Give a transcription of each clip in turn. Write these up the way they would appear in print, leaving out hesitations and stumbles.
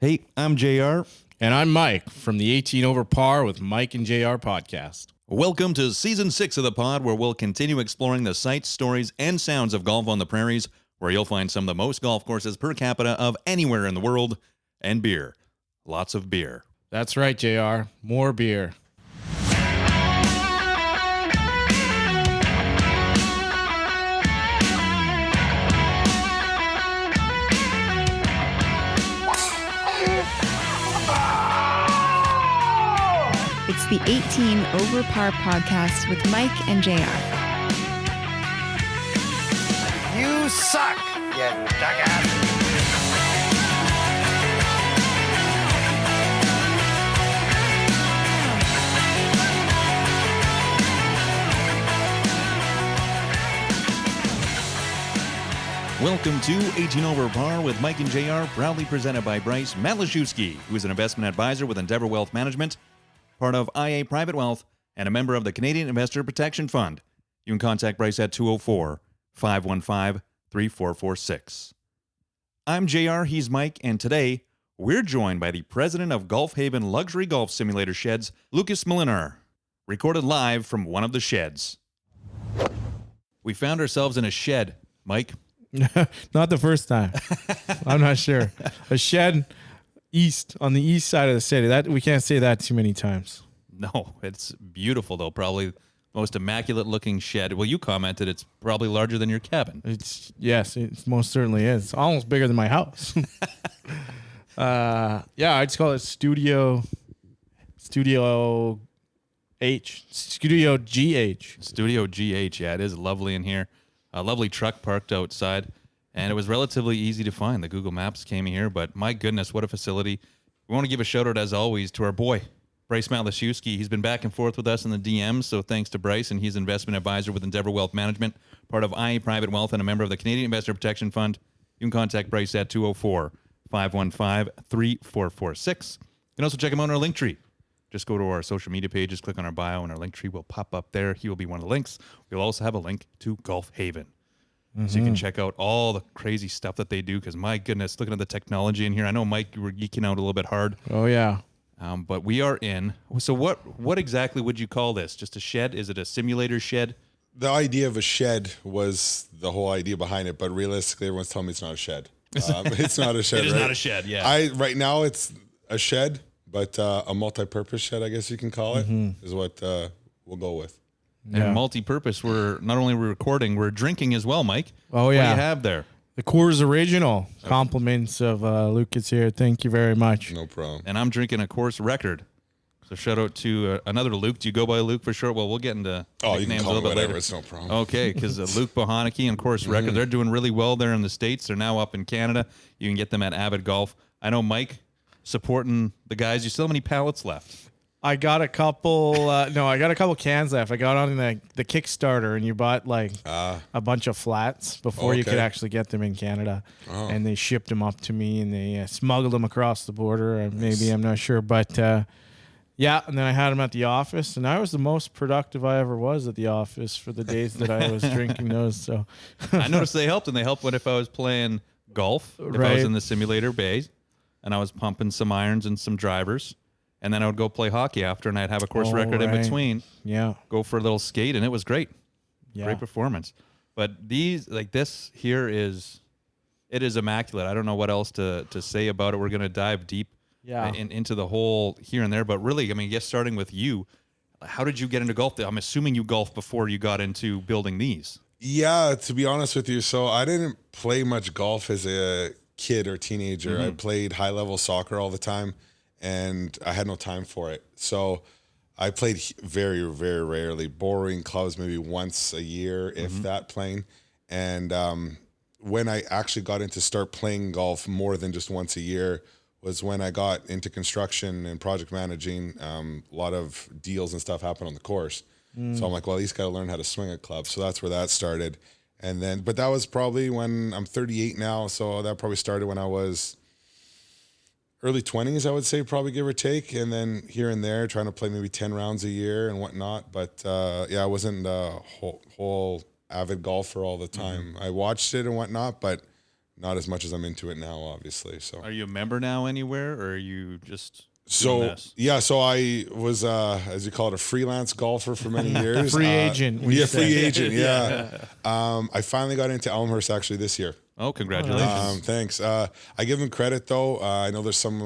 Hey, I'm JR. And I'm Mike from the 18 Over Par with Mike and JR podcast. Welcome to Season 6 of the pod, where we'll continue exploring the sights, stories, and sounds of golf on the prairies, where you'll find some of the most golf courses per capita of anywhere in the world, and beer. Lots of beer. That's right, JR. More beer. It's the 18 Over Par podcast with Mike and JR. You suck, you jackass. Welcome to 18 Over Par with Mike and JR, proudly presented by Bryce Matlashewski, who is an investment advisor with Endeavor Wealth Management, part of IA Private Wealth, and a member of the Canadian Investor Protection Fund. You can contact Bryce at 204-515-3446. I'm JR, he's Mike, and today we're joined by the president of Golf Haven Luxury Golf Simulator Sheds, Lucas Mlinar, recorded live from one of the sheds. We found ourselves in a shed, Mike. Not the first time. I'm not sure. A shed on the east side of the city. That we can't say that too many times. No, it's beautiful, though. Probably the most immaculate looking shed. Well, you commented it's probably larger than your cabin. It most certainly is. It's almost bigger than my house. I just call it Studio GH. Studio GH, yeah, it is lovely in here. A lovely truck parked outside, and it was relatively easy to find. The Google Maps came here, but my goodness, what a facility. We want to give a shout out, as always, to our boy, Bryce Matlashewski. He's been back and forth with us in the DMs, so thanks to Bryce, and he's investment advisor with Endeavor Wealth Management, part of IA Private Wealth, and a member of the Canadian Investor Protection Fund. You can contact Bryce at 204-515-3446. You can also check him out on our link tree. Just go to our social media pages, click on our bio, and our link tree will pop up there. He will be one of the links. We'll also have a link to Golf Haven. Mm-hmm. So you can check out all the crazy stuff that they do, because my goodness, looking at the technology in here. I know, Mike, you were geeking out a little bit hard. Oh, yeah. But we are in. So what exactly would you call this? Just a shed? Is it a simulator shed? The idea of a shed was the whole idea behind it, but realistically, everyone's telling me it's not a shed. It's not a shed. It is right? not a shed, yeah. Right now, it's a shed, but a multi-purpose shed, I guess you can call it, is what we'll go with. And multi-purpose, we're not only recording, we're drinking as well, Mike. Oh, yeah. What do you have there? The Coors Original. Compliments of Lucas here. Thank you very much. No problem. And I'm drinking a Coors Record. So shout out to another Luke. Do you go by Luke for short? Well, we'll get into you can call me whatever. It's no problem. Okay, because Luke Bohaneke and Coors Record, they're doing really well there in the States. They're now up in Canada. You can get them at Avid Golf. I know, Mike, supporting the guys. You still have any pallets left? I got a couple. I got a couple cans left. I got on the Kickstarter, and you bought a bunch of flats before you could actually get them in Canada, and they shipped them up to me, and they smuggled them across the border. Maybe I'm not sure, but and then I had them at the office, and I was the most productive I ever was at the office for the days that I was drinking those. So I noticed they helped, and they helped when if I was playing golf, if I was in the simulator bays, and I was pumping some irons and some drivers. And then I would go play hockey after, and I'd have a course record in between. Yeah. Go for a little skate, and it was great. Yeah. Great performance. But this here is immaculate. I don't know what else to say about it. We're going to dive deep into the whole here and there. But really, I mean, starting with you, how did you get into golf? I'm assuming you golfed before you got into building these. Yeah, to be honest with you, so I didn't play much golf as a kid or teenager. I played high-level soccer all the time, and I had no time for it. So I played very, very rarely, borrowing clubs maybe once a year, if that, playing. And when I actually got into start playing golf more than just once a year was when I got into construction and project managing. A lot of deals and stuff happen on the course. So I'm like, well, at least got to learn how to swing a club. So that's where that started. And then, but that was probably when I'm 38 now. So that probably started when I was early 20s, I would say, probably give or take. And then here and there, trying to play maybe 10 rounds a year and whatnot. But yeah, I wasn't a whole avid golfer all the time. I watched it and whatnot, but not as much as I'm into it now, obviously. So are you a member now anywhere, or are you just so I was as you call it, a freelance golfer for many years. Free agent. Free agent. Yeah. I finally got into Elmhurst actually this year. Oh, congratulations. Thanks. I give them credit though. I know there's some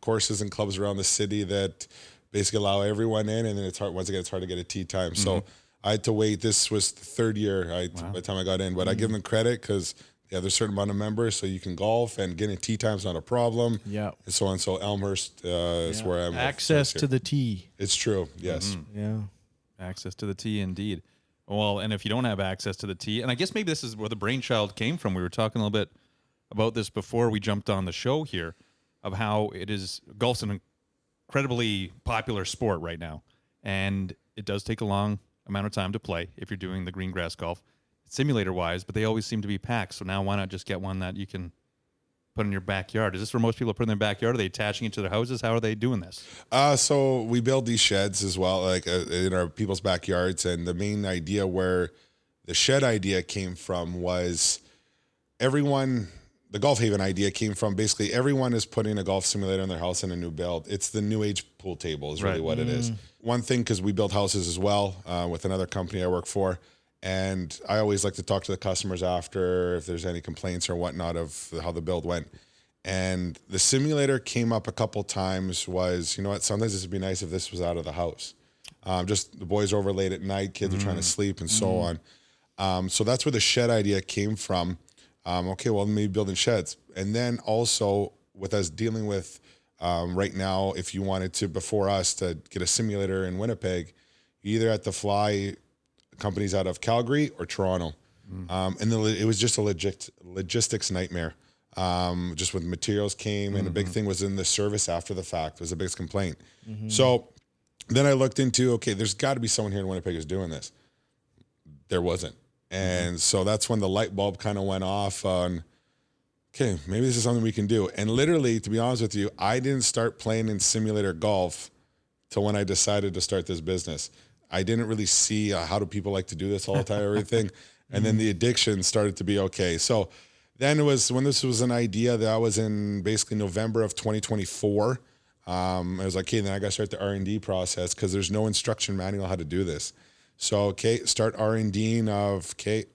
courses and clubs around the city that basically allow everyone in, and then it's hard to get a tee time. So I had to wait. This was the third year by the time I got in, but I give them credit because there's a certain amount of members, so you can golf, and getting tee time's not a problem. Yeah, and so on. So Elmhurst is where I'm. Access to the tee. It's true. Yes. Yeah. Access to the tee, indeed. Well, and if you don't have access to the tee, and I guess maybe this is where the brainchild came from. We were talking a little bit about this before we jumped on the show here, of how golf's an incredibly popular sport right now, and it does take a long amount of time to play if you're doing the green grass golf, simulator wise, but they always seem to be packed. So now why not just get one that you can put in your backyard? Is this where most people put in their backyard? Are they attaching it to their houses? How are they doing this? So we build these sheds as well, like in our people's backyards. And the main idea where the shed idea came from was the Golf Haven idea came from basically everyone is putting a golf simulator in their house in a new build. It's the new age pool table is really what it is. One thing, because we build houses as well with another company I work for. And I always like to talk to the customers after if there's any complaints or whatnot of how the build went. And the simulator came up a couple times was, you know what, sometimes this would be nice if this was out of the house. Just the boys over late at night, kids are trying to sleep and so on. So that's where the shed idea came from. Okay, well, maybe building sheds. And then also with us dealing with right now, if you wanted to, before us, to get a simulator in Winnipeg, you either had to fly companies out of Calgary or Toronto. And it was just a logistics nightmare. Just when materials came, and the big thing was in the service after the fact was the biggest complaint. So then I looked into, okay, there's got to be someone here in Winnipeg who's doing this. There wasn't. And so that's when the light bulb kind of went off on, okay, maybe this is something we can do. And literally, to be honest with you, I didn't start playing in simulator golf till when I decided to start this business. I didn't really see how do people like to do this all the time, everything. And then the addiction started to be okay. So then it was when this was an idea that was in basically November of 2024. I was like, okay, then I got to start the R&D process because there's no instruction manual how to do this. So, okay, start R&Ding of, okay,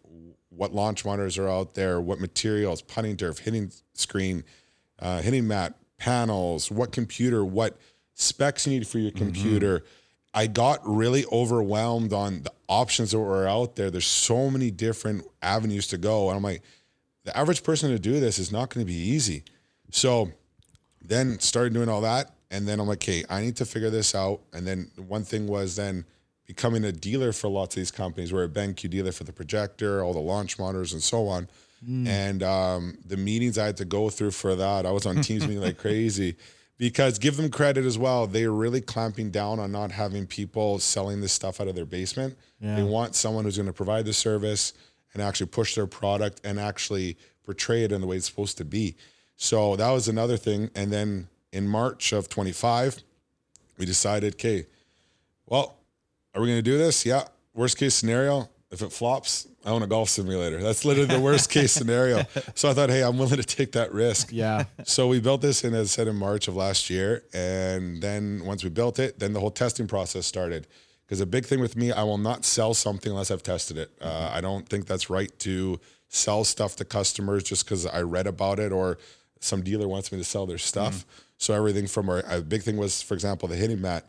what launch monitors are out there, what materials, putting turf, hitting screen, hitting mat, panels, what computer, what specs you need for your computer. I got really overwhelmed on the options that were out there. There's so many different avenues to go. And I'm like, the average person to do this is not going to be easy. So then started doing all that. And then I'm like, okay, I need to figure this out. And then one thing was then becoming a dealer for lots of these companies. We're a BenQ dealer for the projector, all the launch monitors and so on. And the meetings I had to go through for that, I was on Teams meeting like crazy. Because give them credit as well, they're really clamping down on not having people selling this stuff out of their basement. They want someone who's going to provide the service and actually push their product and actually portray it in the way it's supposed to be. So that was another thing. And then in March of 25, we decided, okay, well, are we going to do this? Yeah. Worst case scenario, if it flops, I own a golf simulator. That's literally the worst case scenario. So I thought, hey, I'm willing to take that risk. Yeah. So we built this in, as I said, in March of last year. And then once we built it, then the whole testing process started. Because a big thing with me, I will not sell something unless I've tested it. I don't think that's right to sell stuff to customers just because I read about it or some dealer wants me to sell their stuff. So everything from a big thing was, for example, the hitting mat.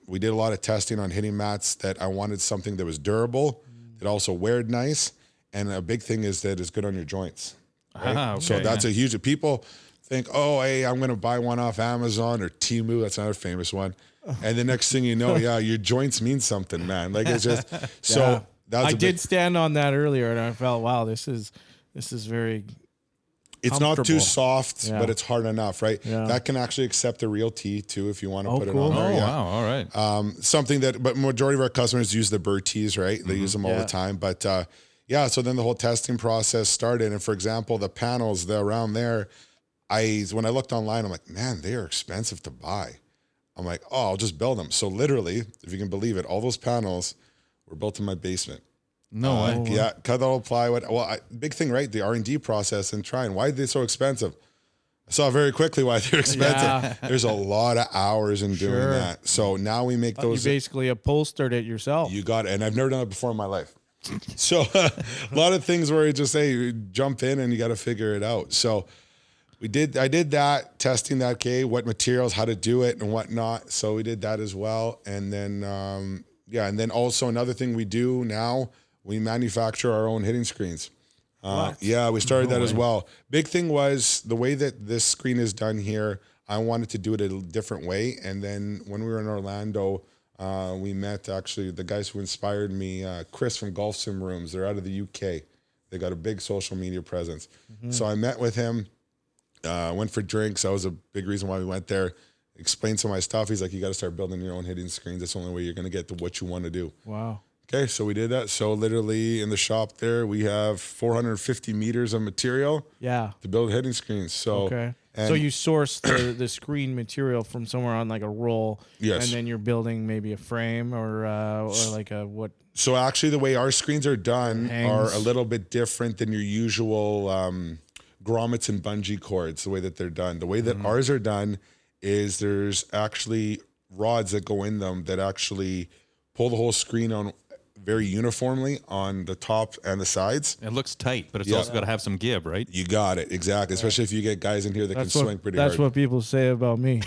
We did a lot of testing on hitting mats that I wanted something that was durable, that also weared nice. And a big thing is that it's good on your joints. Right? So that's a huge, people think, oh, hey, I'm going to buy one off Amazon or Temu. That's another famous one. And the next thing you know, your joints mean something, man. Like it's just, so that's I did stand on that earlier and I felt, wow, this is very it's not too soft, but it's hard enough, right? That can actually accept a real tee too if you want to put it on there. Oh, wow. All right. Something that, but majority of our customers use the bird tees, right? They use them all the time. But so then the whole testing process started. And for example, the panels around there, when I looked online, I'm like, man, they are expensive to buy. I'm like, oh, I'll just build them. So literally, if you can believe it, all those panels were built in my basement. No way. Yeah, cut the whole plywood. Well, big thing, right? The R&D process and trying. Why are they so expensive? I saw very quickly why they're expensive. Yeah. There's a lot of hours in doing that. So now we make those. You basically upholstered it yourself. You got it. And I've never done it before in my life. So a lot of things where you just say, you jump in and you got to figure it out. So I did that, testing that, okay, what materials, how to do it and whatnot. So we did that as well. And then, and then also another thing we do now, we manufacture our own hitting screens. Yeah, we started that as well. Big thing was the way that this screen is done here, I wanted to do it a different way. And then when we were in Orlando, we met actually the guys who inspired me, Chris from Golf Sim Rooms. They're out of the UK. They got a big social media presence. So I met with him, went for drinks. That was a big reason why we went there. Explained some of my stuff. He's like, you got to start building your own hitting screens. That's the only way you're going to get to what you want to do. Wow. Okay, so we did that. So literally in the shop there, we have 450 meters of material to build hitting screens. So so you source the screen material from somewhere on like a roll, yes, and then you're building maybe a frame or like a what? So actually, the way our screens are done are a little bit different than your usual grommets and bungee cords. The way that they're done, the way that ours are done is there's actually rods that go in them that actually pull the whole screen on very uniformly on the top and the sides. It looks tight, but it's also got to have some give, right? You got it, exactly. Especially if you get guys in here that can swing pretty hard. That's what people say about me.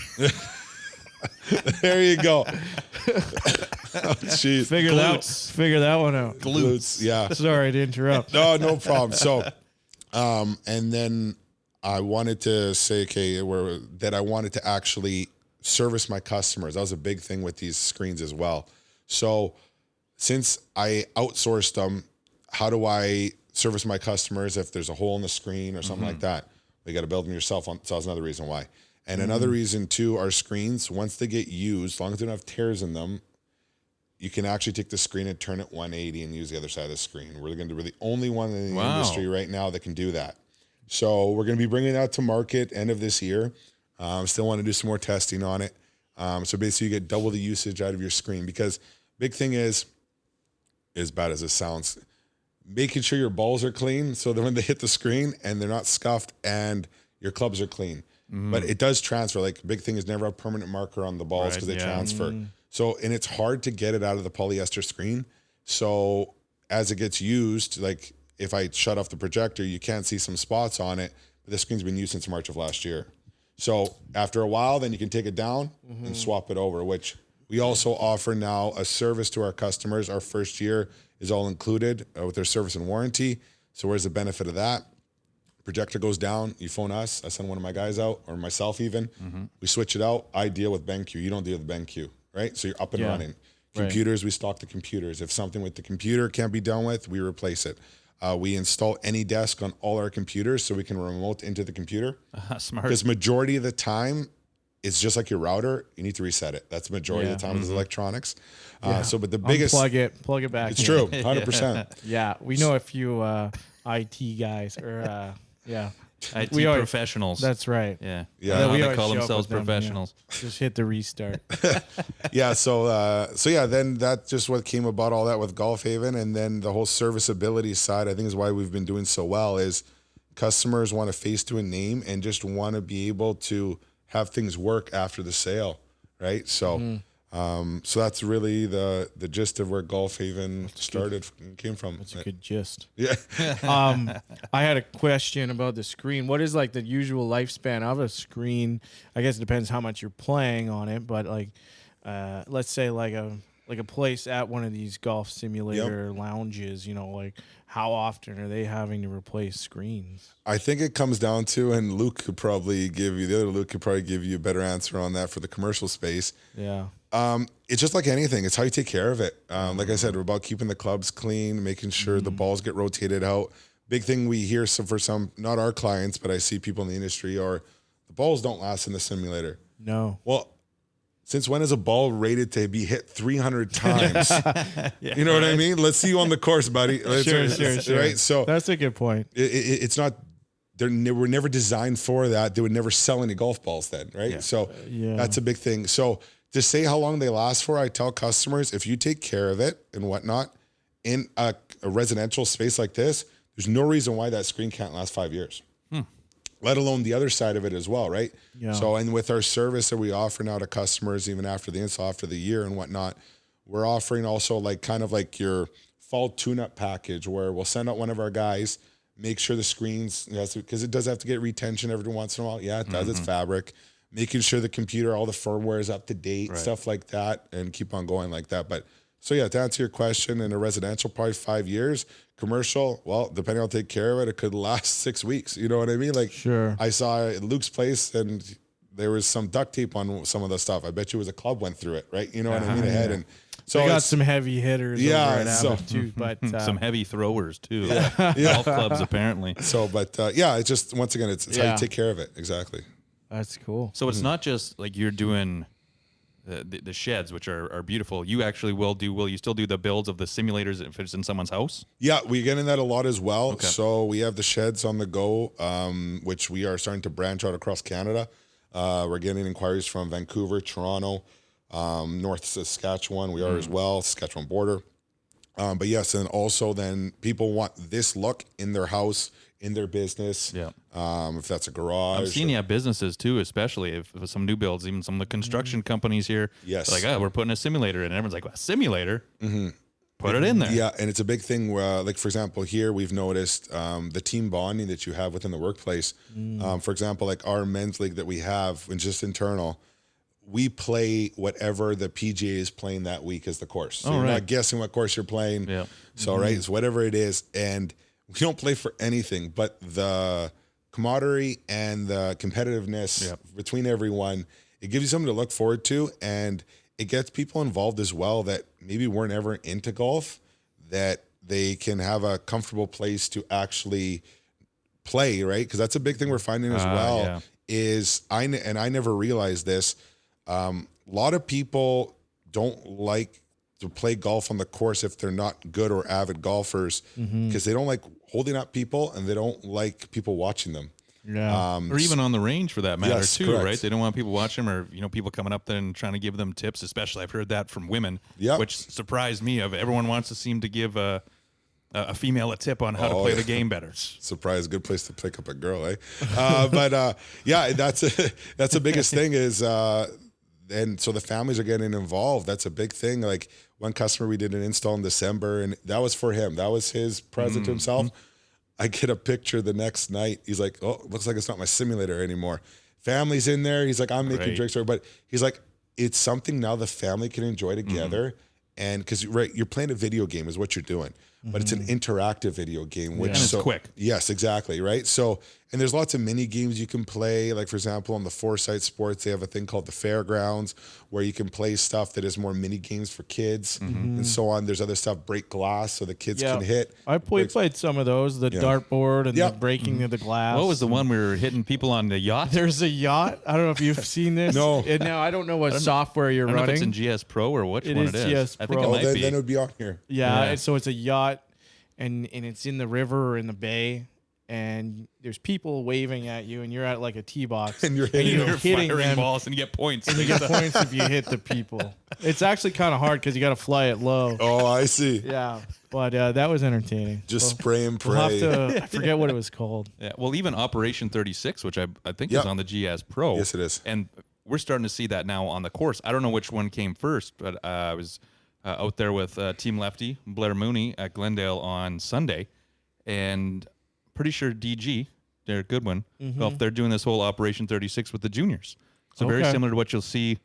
There you go. Jeez. Figure that one out. Glutes, yeah. Sorry to interrupt. No problem. So, and then I wanted to say, that I wanted to actually service my customers. That was a big thing with these screens as well. So since I outsourced them, how do I service my customers if there's a hole in the screen or something like that? You got to build them yourself. So that's another reason why. And another reason too, our screens, once they get used, as long as they don't have tears in them, you can actually take the screen and turn it 180 and use the other side of the screen. We're the only one in the industry right now that can do that. So we're going to be bringing that to market end of this year. Still want to do some more testing on it. So basically you get double the usage out of your screen, because big thing is, as bad as it sounds, making sure your balls are clean so that when they hit the screen and they're not scuffed and your clubs are clean. But it does transfer. Like, big thing is never a permanent marker on the balls because they transfer. So, and it's hard to get it out of the polyester screen. So as it gets used, like if I shut off the projector, you can't see some spots on it, but the screen's been used since March of last year. So after a while, then you can take it down and swap it over, which we also offer now a service to our customers. Our first year is all included with their service and warranty. So where's the benefit of that? Projector goes down, you phone us, I send one of my guys out, or myself even. We switch it out. I deal with BenQ. You don't deal with BenQ, right? So you're up and running. Computers, we stock the computers. If something with the computer can't be done with, we replace it. We install any desk on all our computers so we can remote into the computer. Smart. Because majority of the time, it's just like your router. You need to reset it. That's the majority of the time with electronics. So, but the biggest... Plug it back. It's true, 100%. Yeah, we know a few IT guys, or IT professionals. That's right. Yeah. We they call themselves professionals. Just hit the restart. So then that just what came about all that with Golf Haven, and then the whole serviceability side, I think, is why we've been doing so well, is customers want a face to a name and just want to be able to have things work after the sale, right? So so that's really the gist of where Golf Haven started and came from. That's a good gist. Yeah. I had a question about the screen. What is like the usual lifespan of a screen? I guess it depends how much you're playing on it, but like let's say like a place at one of these golf simulator lounges, like how often are they having to replace screens? I think it comes down to, and Luke could probably give you a better answer on that for the commercial space. Yeah. It's just like anything. It's how you take care of it. Like I said, we're about keeping the clubs clean, making sure the balls get rotated out. Big thing we hear for some, not our clients, but I see people in the industry, are the balls don't last in the simulator. No. Well, since when is a ball rated to be hit 300 times? You know what I mean? Let's see you on the course, buddy. Sure. Right? So that's a good point. It's not, they were never designed for that. They would never sell any golf balls then, right? Yeah. So that's a big thing. So to say how long they last for, I tell customers, if you take care of it and whatnot, in a residential space like this, there's no reason why that screen can't last 5 years. Let alone the other side of it as well, right? Yeah. So, and with our service that we offer now to customers, even after the install, after the year and whatnot, we're offering also like kind of like your fall tune-up package where we'll send out one of our guys, make sure the screens, because it does have to get retention every once in a while. Yeah, it does. It's fabric. Making sure the computer, all the firmware is up to date, stuff like that, and keep on going like that. But so yeah, to answer your question, in a residential, probably 5 years. Commercial, well, depending on how to take care of it, it could last 6 weeks. You know what I mean? Like, Sure. I saw at Luke's place and there was some duct tape on some of the stuff. I bet you it was a club went through it, right? You know what I mean? Ahead. And so I got some heavy hitters over at Abbott too, but some heavy throwers too. Golf clubs apparently. So, but yeah, it's just, once again, it's how you take care of it. Exactly. That's cool. So it's not just like you're doing the sheds, which are beautiful. You actually will you still do the builds of the simulators if it's in someone's house? Yeah, we get in that a lot as well. Okay. So we have the sheds on the go, which we are starting to branch out across Canada. We're getting inquiries from Vancouver, Toronto, North Saskatchewan. We are as well, Saskatchewan border. But yes, and also then people want this look in their house, in their business. Yeah. If that's a garage. I've seen businesses too, especially if some new builds, even some of the construction companies here. Yes. Like, oh, we're putting a simulator in. And everyone's like, well, a simulator? Put it in there. Yeah, and it's a big thing where, like, for example, here we've noticed the team bonding that you have within the workplace. For example, like our men's league that we have, and just internal, we play whatever the PGA is playing that week as the course. So you're not guessing what course you're playing. Yeah. So, right, it's whatever it is. And we don't play for anything, but the camaraderie and the competitiveness between everyone, it gives you something to look forward to, and it gets people involved as well that maybe weren't ever into golf, that they can have a comfortable place to actually play, right? Because that's a big thing we're finding as well, is I never realized this. A lot of people don't like to play golf on the course if they're not good or avid golfers, because they don't like holding up people and they don't like people watching them. Yeah. Or even on the range for that matter too, correct. right? They don't want people watching them, or people coming up there and trying to give them tips, especially I've heard that from women, which surprised me. Everyone wants to seem to give a female a tip on how to play the game better. Surprise, good place to pick up a girl, eh? But yeah, that's the biggest thing is, and so the families are getting involved. That's a big thing. Like one customer, we did an install in December, and that was for him. That was his present to himself. I get a picture the next night. He's like, oh, looks like it's not my simulator anymore. Family's in there. He's like, I'm making drinks. But he's like, it's something now the family can enjoy together. And because, you're playing a video game is what you're doing. But it's an interactive video game, which and it's quick. Yes, exactly, right? So, and there's lots of mini games you can play. Like, for example, on the Foresight Sports, they have a thing called the Fairgrounds, where you can play stuff that is more mini games for kids and so on. There's other stuff, break glass, so the kids can hit. I played some of those, the dartboard and the breaking of the glass. What was the one we were hitting people on the yacht? There's a yacht. I don't know if you've seen this. No. Now, I don't know what software you're running. I don't know if it's in GS Pro or which one it is. GS I think Pro. it might be. Then it would be on here. Yeah. So it's a yacht, and it's in the river or in the bay, and there's people waving at you, and you're at like a tee box, And you're hitting firing them, balls and you get points. and you get points if you hit the people. It's actually kind of hard because you got to fly it low. Oh, I see. Yeah, but that was entertaining. Just spray and pray. We'll have to, I forget what it was called. Yeah, well, even Operation 36, which I think is on the GS Pro. Yes, it is. And we're starting to see that now on the course. I don't know which one came first, but I was out there with Team Lefty, Blair Mooney at Glendale on Sunday, and pretty sure DG, Derek Goodwin, they're doing this whole Operation 36 with the juniors. So very similar to what you'll see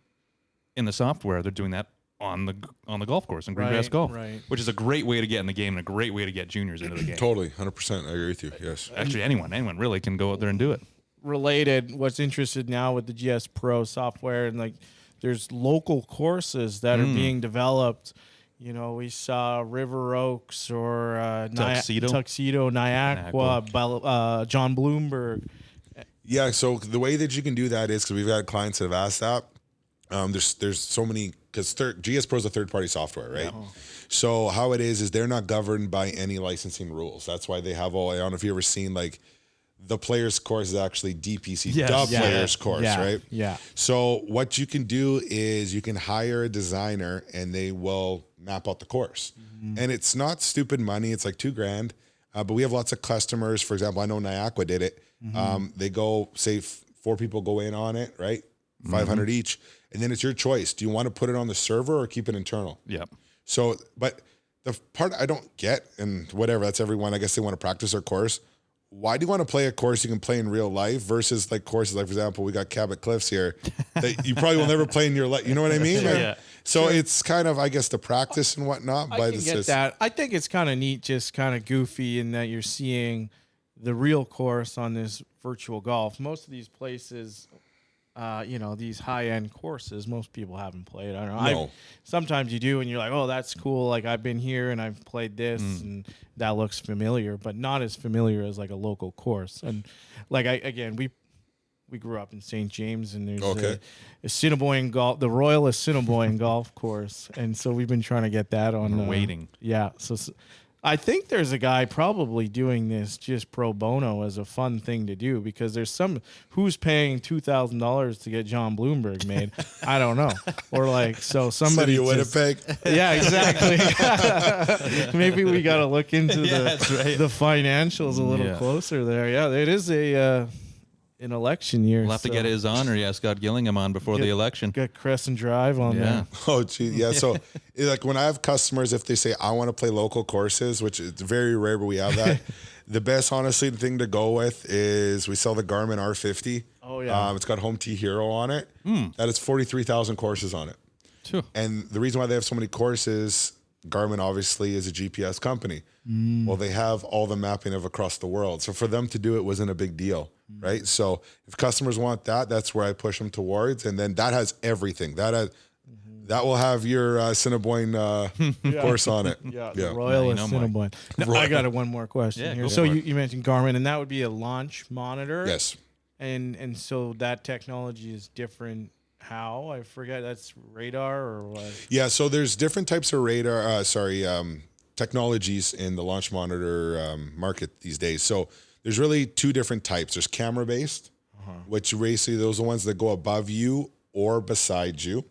in the software. They're doing that on the golf course in Greengrass Golf, which is a great way to get in the game and a great way to get juniors into the game. Totally, 100%. I agree with you. Yes. Actually, anyone really can go out there and do it. Related, what's interested now with the GS Pro software, and like there's local courses that are being developed. We saw River Oaks or Tuxedo, Niagara, John Bloomberg. Yeah, so the way that you can do that is, because we've got clients that have asked that. There's so many, because GS Pro is a third-party software, right? Yeah. So how it is they're not governed by any licensing rules. That's why they have I don't know if you've ever seen, like, the players course is actually DPC, players course, right? Yeah. So what you can do is you can hire a designer, and they will map out the course. And it's not stupid money. It's like $2,000. But we have lots of customers. For example, I know Niagara did it. They go, say 4 people go in on it, right? 500 each. And then it's your choice. Do you want to put it on the server or keep it internal? Yep. So, but the part I don't get, and whatever, that's everyone, I guess they want to practice their course. Why do you want to play a course you can play in real life versus like courses like, for example, we got Cabot Cliffs here that you probably will never play in your life. You know what I mean? Yeah. So it's kind of, I guess, the practice and whatnot. But I can it's get just, that. I think it's kind of neat, just kind of goofy in that you're seeing the real course on this virtual golf. Most of these places, these high-end courses, most people haven't played. I don't know. No. Sometimes you do, and you're like, oh, that's cool. Like, I've been here, and I've played this, and that looks familiar, but not as familiar as, like, a local course. And, like, we grew up in St. James, and there's a Assiniboine golf, the Royal Assiniboine Golf Course, and so we've been trying to get that on. We're waiting. Yeah, so I think there's a guy probably doing this just pro bono as a fun thing to do, because there's who's paying $2,000 to get John Bloomberg made. I don't know, or like somebody. City of Winnipeg. Yeah, exactly. Maybe we got to look into the financials a little closer there. Yeah, it is an election year. We'll have to get his on, or Scott Gillingham on before the election. Get Crescent Drive on there. Oh, geez. Yeah. So, like when I have customers, if they say, I want to play local courses, which is very rare, but we have that, the best, honestly, thing to go with is we sell the Garmin R50. Oh, yeah. It's got Home T Hero on it. That is 43,000 courses on it. Sure. And the reason why they have so many courses, Garmin obviously is a GPS company. Well, they have all the mapping of across the world. So for them to do it wasn't a big deal, right? So if customers want that, that's where I push them towards. And then that has everything. That will have your Assiniboine course on it. The Royal Assiniboine. Now, I got one more question here. So you mentioned Garmin, and that would be a launch monitor. Yes. And so that technology is different. How? I forget. That's radar or what? Yeah, so there's different types of radar, technologies in the launch monitor market these days. So there's really 2 different types. There's camera-based, which basically those are the ones that go above you or beside you.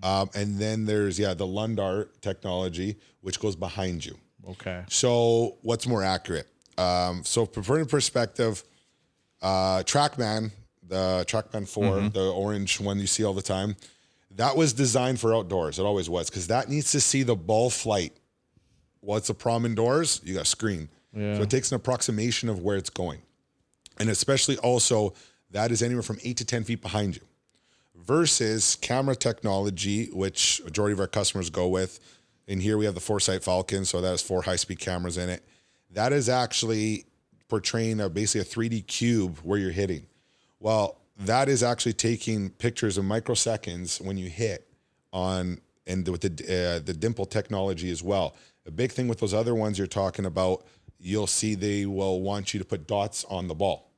And then there's, the Lundar technology, which goes behind you. Okay. So what's more accurate? So for perspective, Trackman, the Trackman 4, the orange one you see all the time, that was designed for outdoors. It always was, because that needs to see the ball flight. Well, it's a problem indoors, you got a screen. So it takes an approximation of where it's going. And especially also, that is anywhere from 8 to 10 feet behind you. Versus camera technology, which majority of our customers go with. And here we have the Foresight Falcon, so that has 4 high-speed cameras in it. That is actually portraying basically a 3D cube where you're hitting. Well, that is actually taking pictures in microseconds when you hit on, and with the dimple technology as well. A big thing with those other ones you're talking about, you'll see they will want you to put dots on the ball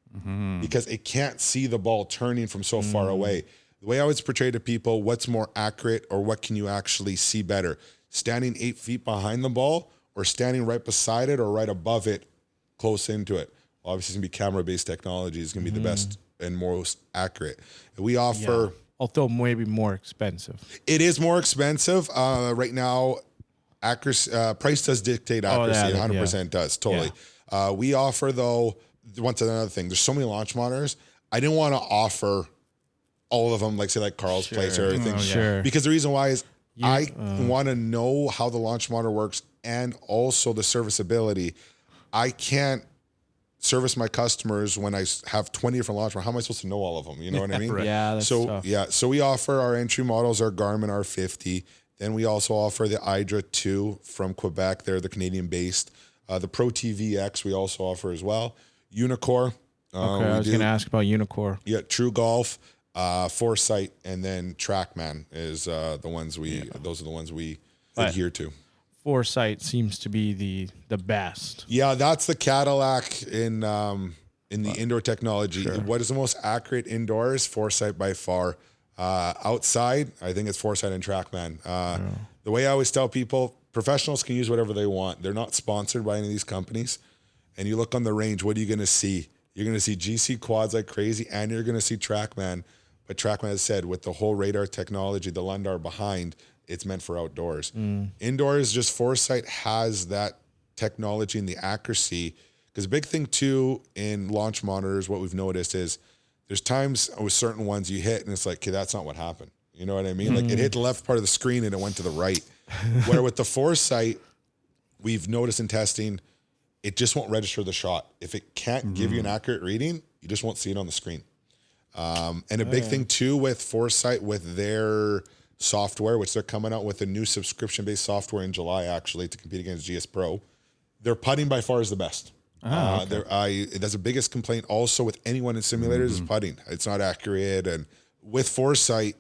because it can't see the ball turning from so far away. The way I always portray to people, what's more accurate or what can you actually see better? Standing 8 feet behind the ball or standing right beside it or right above it, close into it? Well, obviously, it's going to be camera-based technology. It's going to be the best and most accurate. And we offer... Although maybe more expensive. It is more expensive. Right now, accuracy, price does dictate accuracy. 100% does, totally. Yeah. We offer, though, once another thing, there's so many launch monitors. I didn't want to offer all of them, like say like Carl's Place or everything. Because the reason why is I want to know how the launch monitor works and also the serviceability. I can't service my customers when I have 20 different launch monitors. How am I supposed to know all of them? You know what I mean? Yeah, that's tough. So we offer our entry models, our Garmin R50. Then we also offer the Hydra 2 from Quebec. They're the Canadian-based. The Pro TV X we also offer as well. Unicore. I was going to ask about Unicore. Yeah, True Golf, Foresight, and then Trackman is the ones those are the ones we adhere to. Foresight seems to be the best. Yeah, that's the Cadillac in the indoor technology. What is the most accurate indoors? Foresight by far. Outside, I think it's Foresight and Trackman. The way I always tell people, professionals can use whatever they want. They're not sponsored by any of these companies. And you look on the range, what are you going to see? You're going to see GC quads like crazy, and you're going to see Trackman. But Trackman has said with the whole radar technology, the LiDAR behind, it's meant for outdoors. Indoors, just Foresight has that technology and the accuracy. Because a big thing too in launch monitors, what we've noticed is there's times with certain ones you hit and it's like, okay, that's not what happened. You know what I mean? Like it hit the left part of the screen and it went to the right. Where with the Foresight, we've noticed in testing, it just won't register the shot. If it can't give you an accurate reading, you just won't see it on the screen. And a big thing too with Foresight, with their software, which they're coming out with a new subscription-based software in July, actually, to compete against GS Pro. Their putting by far is the best. That's the biggest complaint also with anyone in simulators is putting. It's not accurate. And with Foresight,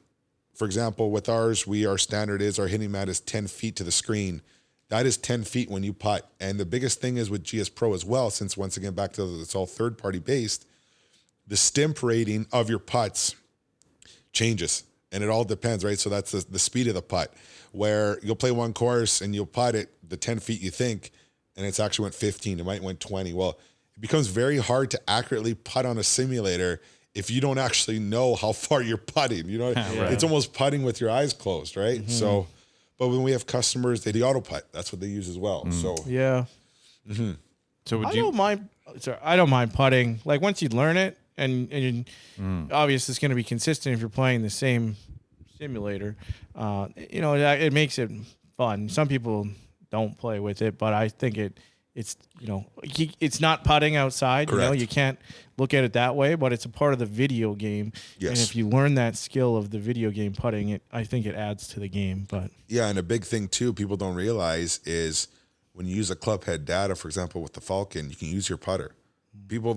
for example, with ours, our standard is our hitting mat is 10 feet to the screen. That is 10 feet when you putt. And the biggest thing is with GS Pro as well, since once again, back to it's all third-party based, the stimp rating of your putts changes. And it all depends, right? So that's the speed of the putt, where you'll play one course and you'll putt it the 10 feet you think, and it's actually went 15. It might went 20. Well, it becomes very hard to accurately putt on a simulator if you don't actually know how far you're putting. You know, it's almost putting with your eyes closed, right? So, but when we have customers, they do auto putt. That's what they use as well. So So I don't mind putting. Like once you learn it, and obviously it's going to be consistent if you're playing the same simulator. It makes it fun. Some people don't play with it, but I think it's not putting outside. Correct. You can't look at it that way, but it's a part of the video game. Yes. And if you learn that skill of the video game putting, I think it adds to the game. But yeah, and a big thing too, people don't realize is when you use a club head data, for example, with the Falcon, you can use your putter. People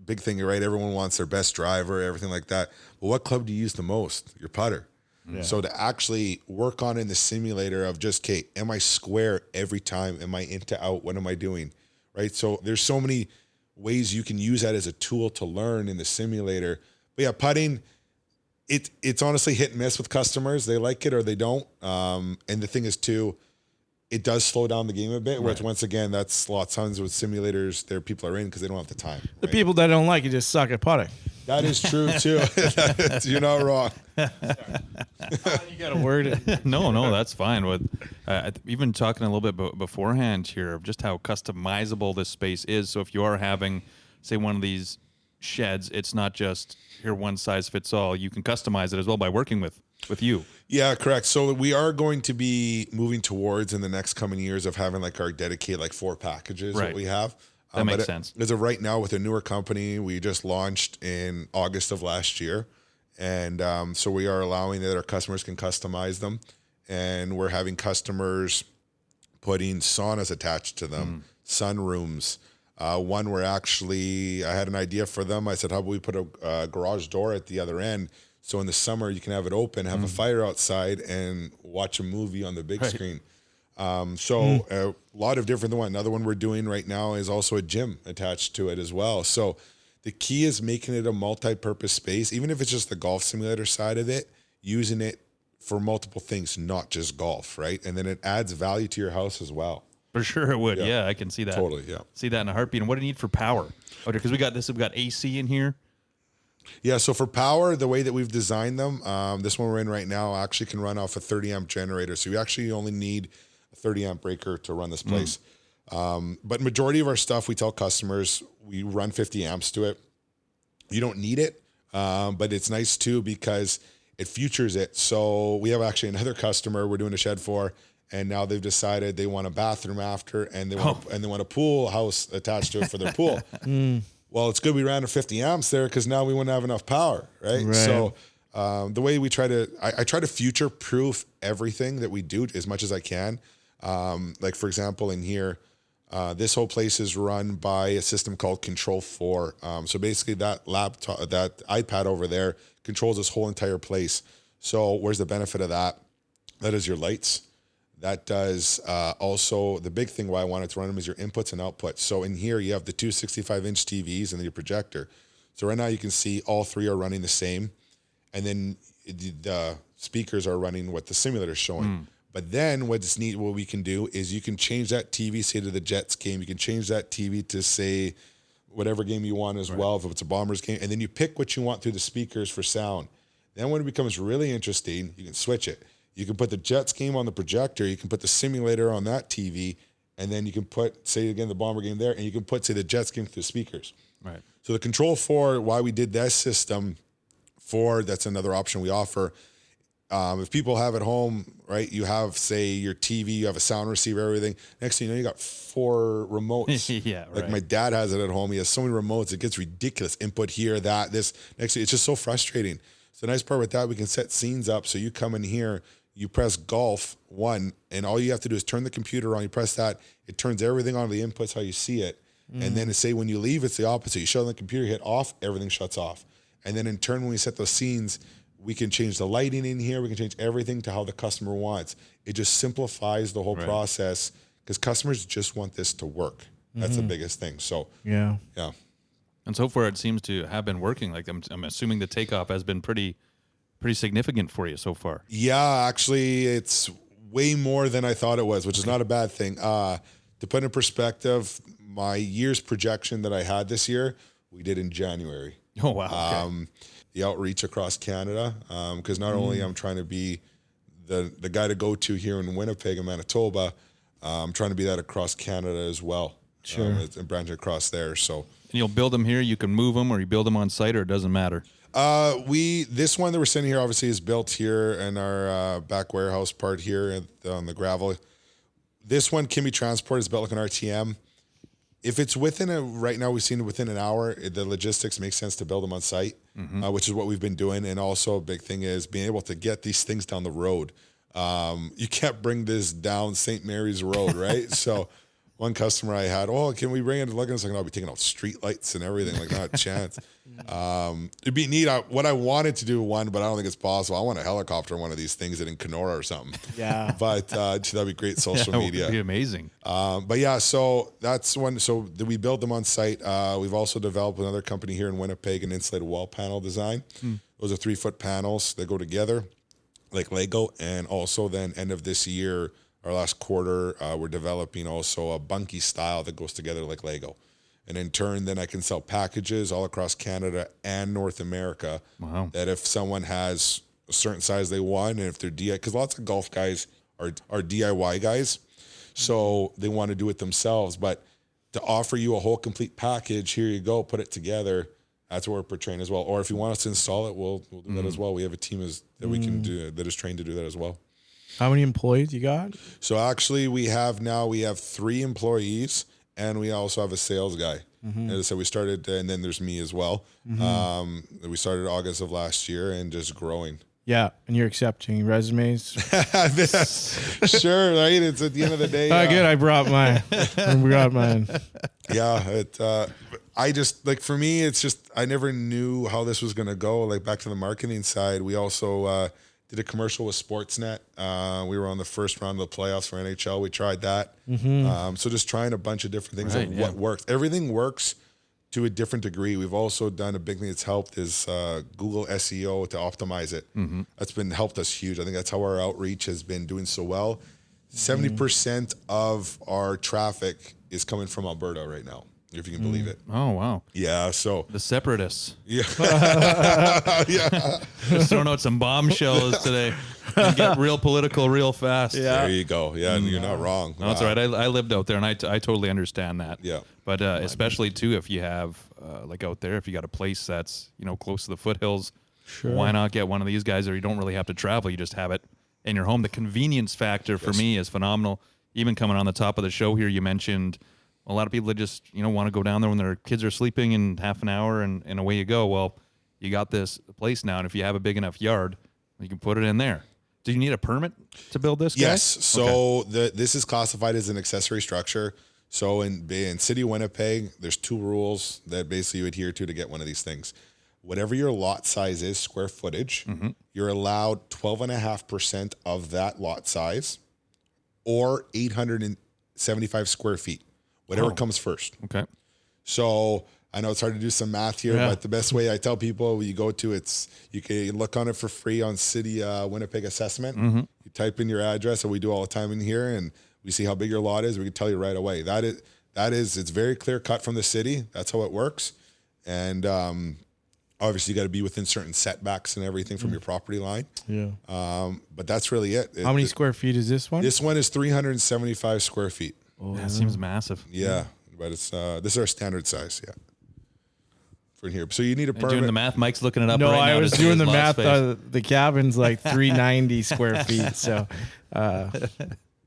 big thing, right? Everyone wants their best driver, everything like that. But what club do you use the most? Your putter. Yeah. So to actually work on in the simulator of just, okay, am I square every time? Am I into out? What am I doing? Right? So there's so many ways you can use that as a tool to learn in the simulator. But yeah, putting, it's honestly hit and miss with customers. They like it or they don't. And the thing is too, it does slow down the game a bit, which once again, that's lots of times with simulators there people are in because they don't have the time. The people that don't like it just suck at putting. That is true too. You're not wrong. You got to word it. No, that's fine. With even talking a little bit beforehand here of just how customizable this space is. So if you are having, say, one of these sheds, it's not just here one size fits all. You can customize it as well by working with you. Yeah, correct. So we are going to be moving towards in the next coming years of having our dedicated 4 packages that we have. That makes sense. As of right now, with a newer company, we just launched in August of last year. And so we are allowing that our customers can customize them. And we're having customers putting saunas attached to them, sunrooms. One where actually I had an idea for them. I said, how about we put a garage door at the other end? So in the summer, you can have it open, have a fire outside, and watch a movie on the big screen. A lot of different ones. Another one we're doing right now is also a gym attached to it as well. So the key is making it a multi-purpose space, even if it's just the golf simulator side of it, using it for multiple things, not just golf, right? And then it adds value to your house as well. For sure it would. Yeah, I can see that. Totally, yeah. See that in a heartbeat. And what do you need for power? Okay, because we got AC in here. Yeah, so for power, the way that we've designed them, this one we're in right now actually can run off a 30-amp generator. So you actually only need a 30-amp breaker to run this place. But majority of our stuff, we tell customers, we run 50 amps to it. You don't need it, but it's nice too because it futures it. So we have actually another customer we're doing a shed for, and now they've decided they want a bathroom after, and they want a pool house attached to it for their pool. Well, it's good we ran to 50 amps there because now we wouldn't have enough power, right? So the way we try to, I try to future-proof everything that we do as much as I can. Like, for example, in here, this whole place is run by a system called Control 4. So basically that laptop, that iPad over there controls this whole entire place. So where's the benefit of that? That is your lights. That does also, the big thing why I wanted to run them is your inputs and outputs. So in here, you have the two 65-inch TVs and then your projector. So right now you can see all 3 are running the same. And then the speakers are running what the simulator is showing. But then what's neat, what we can do is you can change that TV, say to the Jets game. You can change that TV to say whatever game you want as well, if it's a Bombers game. And then you pick what you want through the speakers for sound. Then when it becomes really interesting, you can switch it. You can put the Jets game on the projector. You can put the simulator on that TV. And then you can put, say again, the Bomber game there. And you can put, say, the Jets game through the speakers. Right. So the Control 4, why we did that system, that's another option we offer. If people have at home, right, you have, say, your TV, you have a sound receiver, everything. Next thing you know, you got 4 remotes. Yeah, like my dad has it at home. He has so many remotes. It gets ridiculous. Input here, that, this. Next thing, it's just so frustrating. So the nice part with that, we can set scenes up. So you come in here, you press golf 1, and all you have to do is turn the computer on. You press that. It turns everything on the inputs how you see it. And then say when you leave, it's the opposite. You shut on the computer, hit off, everything shuts off. And then in turn, when we set those scenes, we can change the lighting in here. We can change everything to how the customer wants. It just simplifies the whole process because customers just want this to work. That's the biggest thing. So yeah. And so far, it seems to have been working. Like I'm assuming the takeoff has been pretty significant for you so far. Yeah, actually, it's way more than I thought it was, which is not a bad thing. To put in perspective, my year's projection that I had this year, we did in January. Oh, wow. Okay. The outreach across Canada, because not only I'm trying to be the guy to go to here in Winnipeg and Manitoba, I'm trying to be that across Canada as well. Sure. And branch across there. So. And you'll build them here. You can move them, or you build them on site, or it doesn't matter. This one that we're sitting here obviously is built here in our back warehouse part here on the gravel. This one can be transported. It's built like an RTM. If it's right now we've seen it within an hour, the logistics makes sense to build them on site, which is what we've been doing. And also a big thing is being able to get these things down the road. You can't bring this down St. Mary's Road, right? So one customer I had, can we bring it? Look, and it's like, I'll be taking out street lights and everything, like not a chance. It'd be neat. What I wanted to do but I don't think it's possible. I want a helicopter one of these things in Kenora or something. Yeah. But that'd be great social media. Would be amazing. But yeah, so that's one. So we build them on site. We've also developed with another company here in Winnipeg, an insulated wall panel design. Those are 3-foot panels that go together like Lego. And also then end of this year, our last quarter, we're developing also a bunkie style that goes together like Lego. And in turn, then I can sell packages all across Canada and North America. Wow. That if someone has a certain size they want, and if they're DIY, because lots of golf guys are DIY guys, so they want to do it themselves. But to offer you a whole complete package, here you go, put it together. That's what we're portraying as well. Or if you want us to install it, we'll do that as well. We have a team that we can do that is trained to do that as well. How many employees you got? So actually, we have 3 employees. And we also have a sales guy. As I said, we started, and then there's me as well. We started August of last year and just growing. Yeah, and you're accepting resumes. Sure, right? It's at the end of the day. Good. I brought mine. Yeah, I just, like, for me, it's just, I never knew how this was going to go. Like, back to the marketing side, we also did a commercial with Sportsnet. We were on the first round of the playoffs for NHL. We tried that. So just trying a bunch of different things of what works. Everything works to a different degree. We've also done a big thing that's helped is Google SEO to optimize it. That's been helped us huge. I think that's how our outreach has been doing so well. 70% of our traffic is coming from Alberta right now, if you can believe it. Oh, wow. Yeah, so. The separatists. Yeah. Yeah. Just throwing out some bombshells today. And get real political real fast. Yeah. There you go. Yeah, you're not wrong. No, that's all right. I lived out there, and I totally understand that. Yeah. But especially, too, if you have, like out there, if you got a place that's, close to the foothills, why not get one of these guys, or you don't really have to travel. You just have it in your home. The convenience factor for me is phenomenal. Even coming on the top of the show here, you mentioned a lot of people that just, want to go down there when their kids are sleeping in half an hour and away you go. Well, you got this place now, and if you have a big enough yard, you can put it in there. Do you need a permit to build this, guys? Yes. So this is classified as an accessory structure. So in City of Winnipeg, there's 2 rules that basically you adhere to get one of these things. Whatever your lot size is, square footage, you're allowed 12.5% of that lot size or 875 square feet. Whatever comes first. Okay. So I know it's hard to do some math here, but the best way I tell people you go to you can look on it for free on City Winnipeg Assessment. You type in your address, and we do all the time in here, and we see how big your lot is. We can tell you right away. That is it's very clear cut from the city. That's how it works. And Obviously, you got to be within certain setbacks and everything from your property line. Yeah. But that's really it. How many square feet is this one? This one is 375 square feet. Oh, That seems massive. Yeah, but it's this is our standard size. Yeah, for here. So you need a Are you doing permit. the math? Mike's looking it up. No, right now I was to see doing his the lot math. space. The cabin's like 390 square feet, so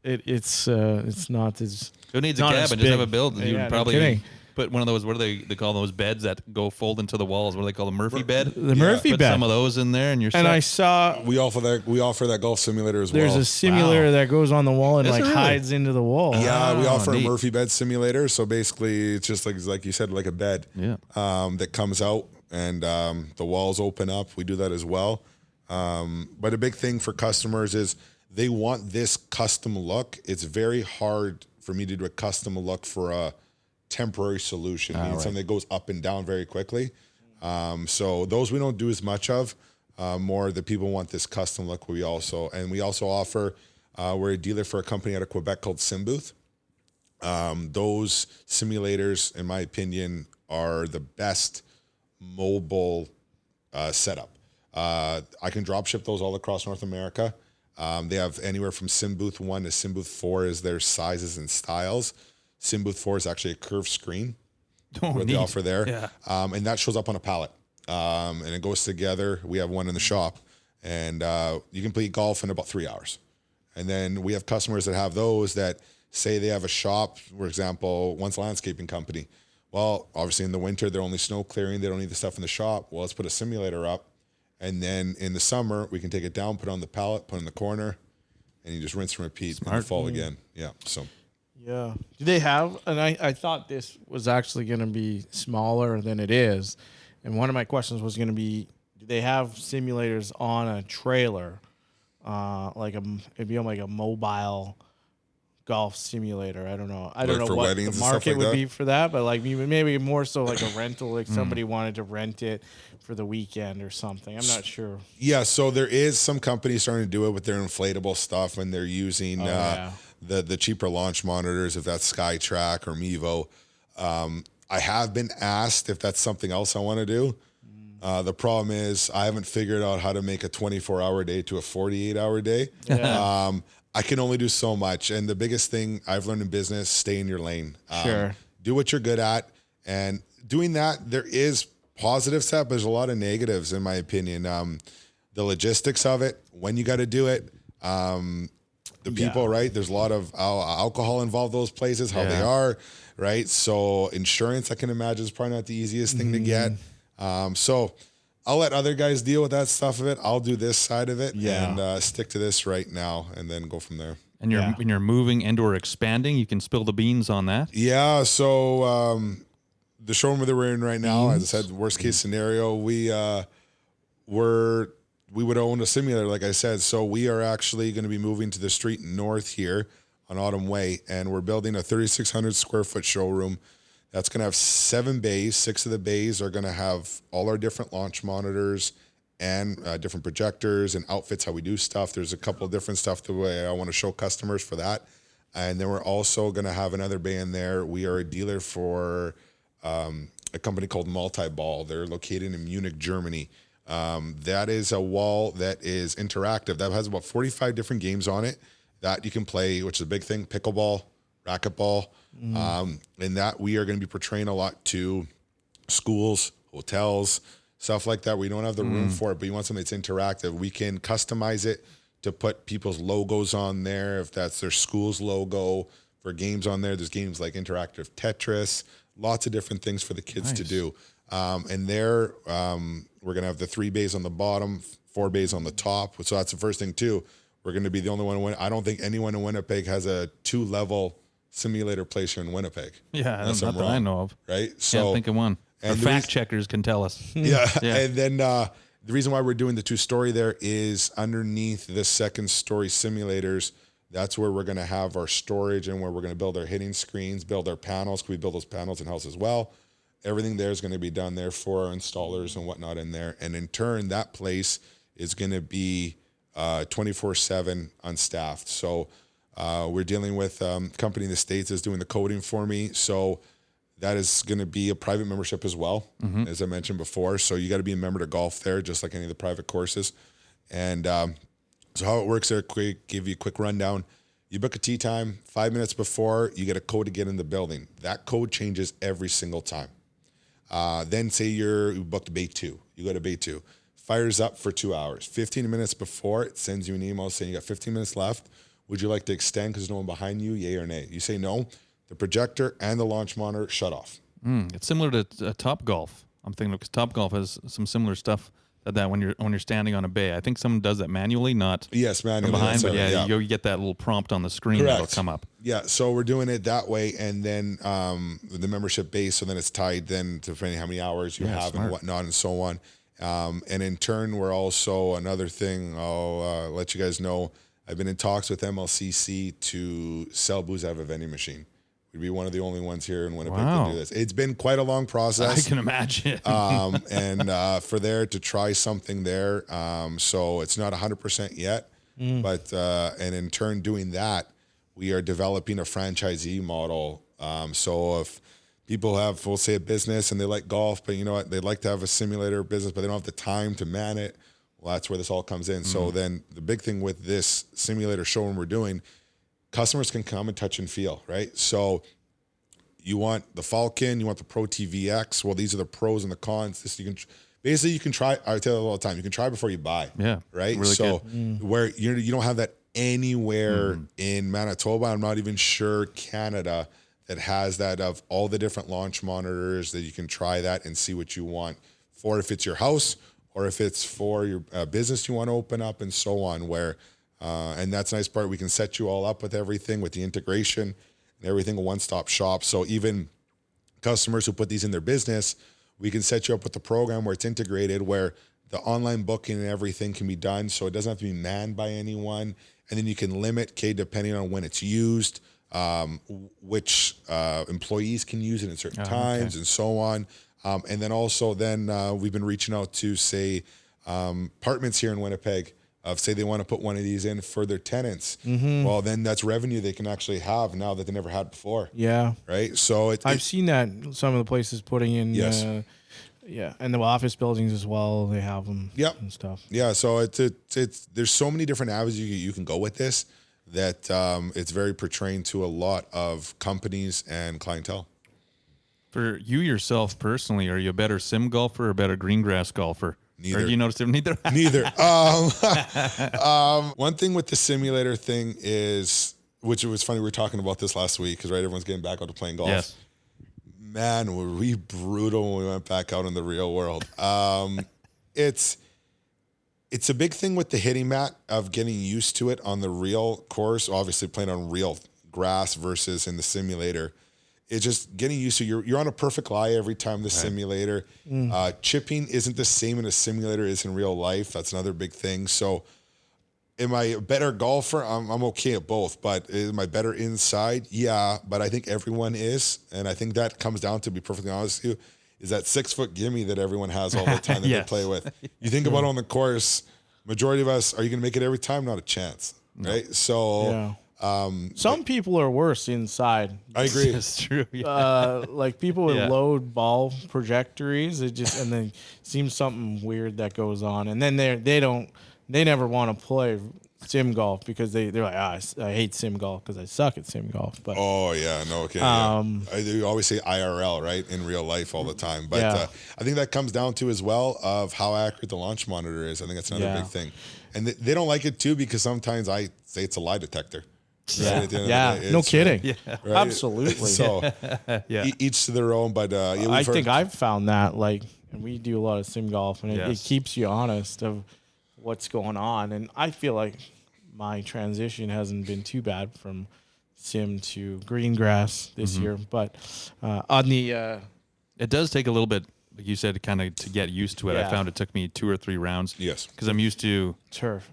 it's not as. Who needs a not as cabin? Just have big. a build. You Yeah, would no probably kidding. put one of those. What do they call those beds that go fold into the walls? What do they call the Murphy bed? The Murphy Put bed. some of those in there, and you're And set. I saw We offer that golf simulator as there's well. a simulator that goes on the wall and Is like there really? hides into the wall. Yeah, we offer neat. a Murphy bed simulator. So basically, it's just like you said, like a bed. Yeah. That comes out and the walls open up. We do that as well. But a big thing for customers is they want this custom look. It's very hard for me to do a custom look for a temporary solution. We need something that goes up and down very quickly. So those we don't do as much of. More the people want this custom look. We also offer. We're a dealer for a company out of Quebec called SimBooth. Those simulators, in my opinion, are the best mobile setup. I can drop ship those all across North America. They have anywhere from SimBooth 1 to SimBooth 4 as their sizes and styles. SimBooth 4 is actually a curved screen. What they offer there. Yeah. And that shows up on a pallet. And it goes together. We have one in the shop. And you can play golf in about 3 hours. And then we have customers that have those that say they have a shop, for example, one's a landscaping company. Well, obviously in the winter, they're only snow clearing. They don't need the stuff in the shop. Well, let's put a simulator up. And then in the summer, we can take it down, put it on the pallet, put it in the corner, and you just rinse and repeat in the fall again. Yeah. So. Yeah. Do they have? And I thought this was actually going to be smaller than it is. And one of my questions was going to be, do they have simulators on a trailer? It'd be on like a mobile golf simulator. I don't know. I don't Like know for what weddings the and stuff market like would that? be for that, but like maybe more so like a rental, like somebody wanted to rent it for the weekend or something. I'm not sure. Yeah, so there is some companies starting to do it with their inflatable stuff, and they're using the cheaper launch monitors, if that's SkyTrack or Mevo. I have been asked if that's something else I want to do. The problem is I haven't figured out how to make a 24-hour day to a 48-hour day. Yeah. I can only do so much, and the biggest thing I've learned in business: stay in your lane. Sure. Do what you're good at, and doing that, there is positive stuff, but there's a lot of negatives, in my opinion. The logistics of it, when you got to do it, the people, right? There's a lot of alcohol involved. Those places, how they are, right? So insurance, I can imagine, is probably not the easiest thing to get. So I'll let other guys deal with that stuff of it. I'll do this side of it and stick to this right now, and then go from there. And when you're moving and/or expanding, you can spill the beans on that. Yeah. So the showroom that we're in right now, as I said, worst case scenario, we would own a simulator, like I said. So we are actually going to be moving to the street north here on Autumn Way, and we're building a 3,600 square foot showroom. That's going to have 7 bays. 6 of the bays are going to have all our different launch monitors and different projectors and outfits, how we do stuff. There's a couple of different stuff the way I want to show customers for that. And then we're also going to have another bay in there. We are a dealer for a company called Multi-Ball. They're located in Munich, Germany. That is a wall that is interactive. That has about 45 different games on it that you can play, which is a big thing: pickleball, racquetball. And that we are going to be portraying a lot to schools, hotels, stuff like that. We don't have the room for it, but you want something that's interactive. We can customize it to put people's logos on there. If that's their school's logo, for games on there, there's games like interactive Tetris, lots of different things for the kids to do. And there, we're going to have the 3 bays on the bottom, 4 bays on the top. So that's the first thing too. We're going to be the only one. I don't think anyone in Winnipeg has a 2-level simulator place here in Winnipeg. Yeah, that's not that I know of. Right? So Can't think of one. Our and fact checkers can tell us. Yeah. And then the reason why we're doing the 2-story there is underneath the 2nd-story simulators. That's where we're going to have our storage and where we're going to build our hitting screens, build our panels. We build those panels in-house as well. Everything there is going to be done there for our installers and whatnot in there. And in turn, that place is going to be 24/7 unstaffed. So we're dealing with a company in the States that's doing the coding for me. So that is going to be a private membership as well, as I mentioned before. So you got to be a member to golf there, just like any of the private courses. And so how it works there, give you a quick rundown. You book a tee time 5 minutes before, you get a code to get in the building. That code changes every single time. Then say you booked bay 2. You go to bay 2. Fires up for 2 hours. 15 minutes before, it sends you an email saying you got 15 minutes left. Would you like to extend because there's no one behind you, yay or nay? You say no. The projector and the launch monitor shut off. It's similar to Top Golf. I'm thinking because Top Golf has some similar stuff that when you're standing on a bay. I think someone does that manually, not manually from behind. But you get that little prompt on the screen that'll come up. Yeah, so we're doing it that way, and then the membership base. So then it's tied then to depending how many hours you have and whatnot and so on. And in turn, we're also another thing. I'll let you guys know. I've been in talks with MLCC to sell booze out of a vending machine. We'd be one of the only ones here in Winnipeg to do this. It's been quite a long process. I can imagine. And for there to try something there. So it's not 100% yet, but and in turn doing that, we are developing a franchisee model. So if people have, we'll say, a business and they like golf, but you know what, they'd like to have a simulator business, but they don't have the time to man it. Well, that's where this all comes in. So then the big thing with this simulator showroom we're doing, customers can come and touch and feel, right? So you want the Falcon, you want the Pro TVX. Well, these are the pros and the cons. This you can try. I tell you all the time, you can try before you buy. Yeah, right. Really so where you don't have that anywhere in Manitoba. I'm not even sure Canada that has that of all the different launch monitors that you can try that and see what you want for if it's your house or if it's for your business you want to open up and so on. Where and that's the nice part. We can set you all up with everything, with the integration and everything, a one-stop shop. So even customers who put these in their business, we can set you up with the program where it's integrated, where the online booking and everything can be done. So it doesn't have to be manned by anyone. And then you can limit, depending on when it's used, which employees can use it at certain times and so on. And then also we've been reaching out to, say, apartments here in Winnipeg. Say they want to put one of these in for their tenants. Well, then that's revenue they can actually have now that they never had before. Yeah. Right. So I've seen that some of the places putting in. Yes. And the office buildings as well. They have them. Yep. And stuff. Yeah. So it's there's so many different avenues you can go with this that it's very portraying to a lot of companies and clientele. For you yourself personally, are you a better sim golfer or a better green grass golfer? Neither. Or do you notice them? Neither. Neither. One thing with the simulator thing is, which it was funny, we were talking about this last week because everyone's getting back out to playing golf. Yes. Man, were we brutal when we went back out in the real world. It's a big thing with the hitting mat of getting used to it on the real course. Obviously, playing on real grass versus in the simulator. It's just getting used to you're on a perfect lie every time the simulator. Chipping isn't the same in a simulator as in real life. That's another big thing. So am I a better golfer? I'm okay at both, but am I better inside? Yeah, but I think everyone is. And I think that comes down, to be perfectly honest with you, is that 6 foot gimme that everyone has all the time that they play with. You think about on the course, majority of us, are you going to make it every time? Not a chance, right? So some people are worse inside. I agree. That's true. Like people with load ball trajectories, it just, and then seems something weird that goes on, and then they never want to play sim golf because they're like, I hate sim golf because I suck at sim golf. But I do always say IRL, right, in real life all the time. But I think that comes down to as well of how accurate the launch monitor is. I think that's another big thing, and they don't like it too because sometimes I say it's a lie detector. Right? No kidding. Right? Absolutely. So each to their own. But I think I've found that, like, and we do a lot of sim golf, and it keeps you honest of what's going on. And I feel like my transition hasn't been too bad from sim to green grass this year. But on the it does take a little bit, like you said, kind of to get used to it. I found it took me 2 or 3 rounds. Yes, because I'm used to turf.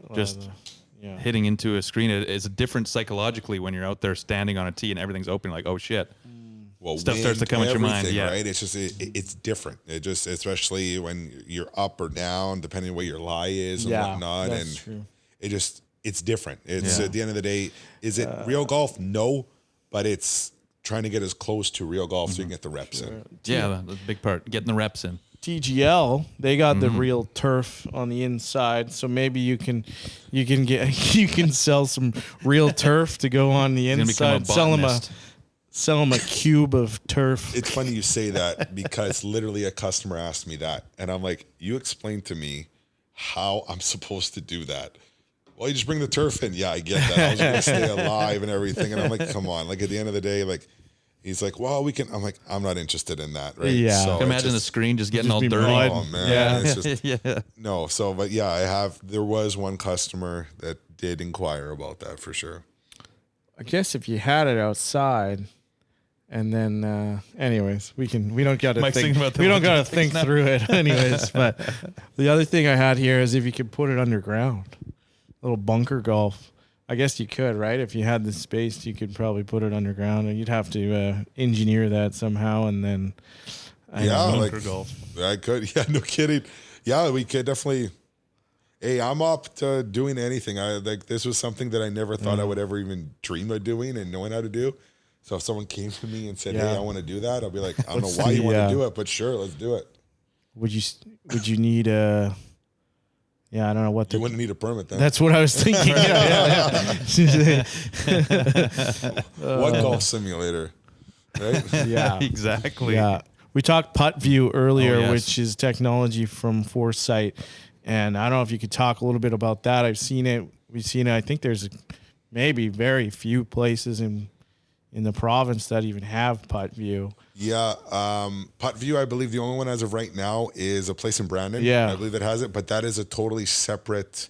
Hitting into a screen is different psychologically when you're out there standing on a tee and everything's open. Like, oh shit, well, stuff starts to come into your mind. Yeah, right. It's just it's different. It just, especially when you're up or down, depending on where your lie is and whatnot. That's and true. it's different. It's at the end of the day, is it real golf? No, but it's trying to get as close to real golf so you can get the reps in. Yeah, that's a big part. Getting the reps in. TGL, they got the real turf on the inside, so maybe you can sell some real turf to go on the inside. Sell them a cube of turf. It's funny you say that because literally a customer asked me that, and I'm like, you explain to me how I'm supposed to do that. Well, you just bring the turf in. Yeah, I get that. I was going to stay alive and everything, and I'm like, come on. Like at the end of the day, like. He's like, well, we can. I'm like, I'm not interested in that, right? Yeah. So can imagine the screen just getting all dirty. Oh man, yeah. It's just no. So, but yeah, there was one customer that did inquire about that for sure. I guess if you had it outside, and then, anyways, we don't got to think. We don't got to think through it, anyways. But the other thing I had here is if you could put it underground, a little bunker golf. I guess you could, right? If you had the space, you could probably put it underground, and you'd have to engineer that somehow, and then golf. I could, yeah, no kidding. Yeah, we could definitely. Hey, I'm up to doing anything. This was something that I never thought I would ever even dream of doing and knowing how to do. So if someone came to me and said, "Hey, I want to do that," I'll be like, "I don't know why you want to do it, but sure, let's do it." Would you need a? Yeah, I don't know what you wouldn't need a permit then. That's what I was thinking. What golf simulator, right? Yeah, exactly. Yeah, we talked Putt View earlier, which is technology from Foresight, and I don't know if you could talk a little bit about that. I've seen it. We've seen it. I think there's maybe very few places in the province that even have Putt View. Yeah, Putt View, I believe the only one as of right now is a place in Brandon. Yeah. I believe it has it, but that is a totally separate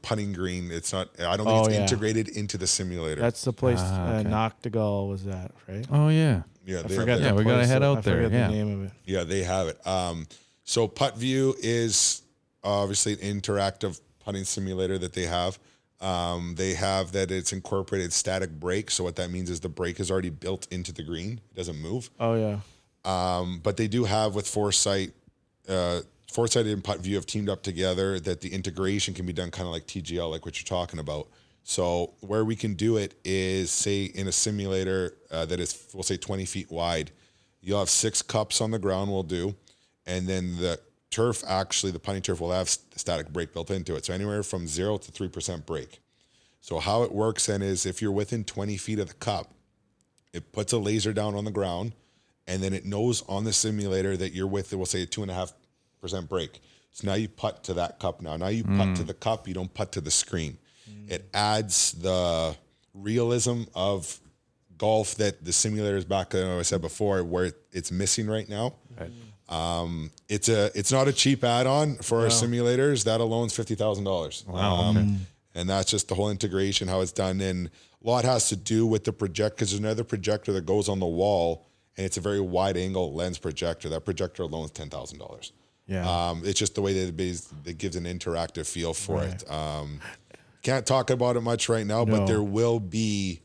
putting green. It's not, I don't think it's integrated into the simulator. That's the place Noctegal was at, right? Oh, yeah. Yeah, I forgot. Yeah, we got to head out there. The name of it. Yeah, they have it. So Putt View is obviously an interactive putting simulator that they have. They have that it's incorporated static brake. So what that means is the brake is already built into the green. It doesn't move. Oh, yeah. But they do have with Foresight, Foresight and Putt View have teamed up together that the integration can be done kind of like TGL, like what you're talking about. So where we can do it is, say, in a simulator that is, we'll say 20 feet wide, you'll have 6 cups on the ground we'll do, and then the turf, actually, the putting turf will have static brake built into it. So anywhere from 0 to 3% brake. So how it works then is if you're within 20 feet of the cup, it puts a laser down on the ground, and then it knows on the simulator that you're with, we'll say a 2.5% brake. So now you putt to that cup now. Now you putt to the cup, you don't putt to the screen. It adds the realism of golf that the simulator is back, I said before, where it's missing right now. Right. It's not a cheap add-on for our simulators. That alone's $50,000. Wow. Okay. And that's just the whole integration, how it's done. And a lot has to do with the projector, because there's another projector that goes on the wall, and it's a very wide angle lens projector. That projector alone is $10,000. Yeah. It's just the way that it gives an interactive feel for it. Can't talk about it much right now, but there will be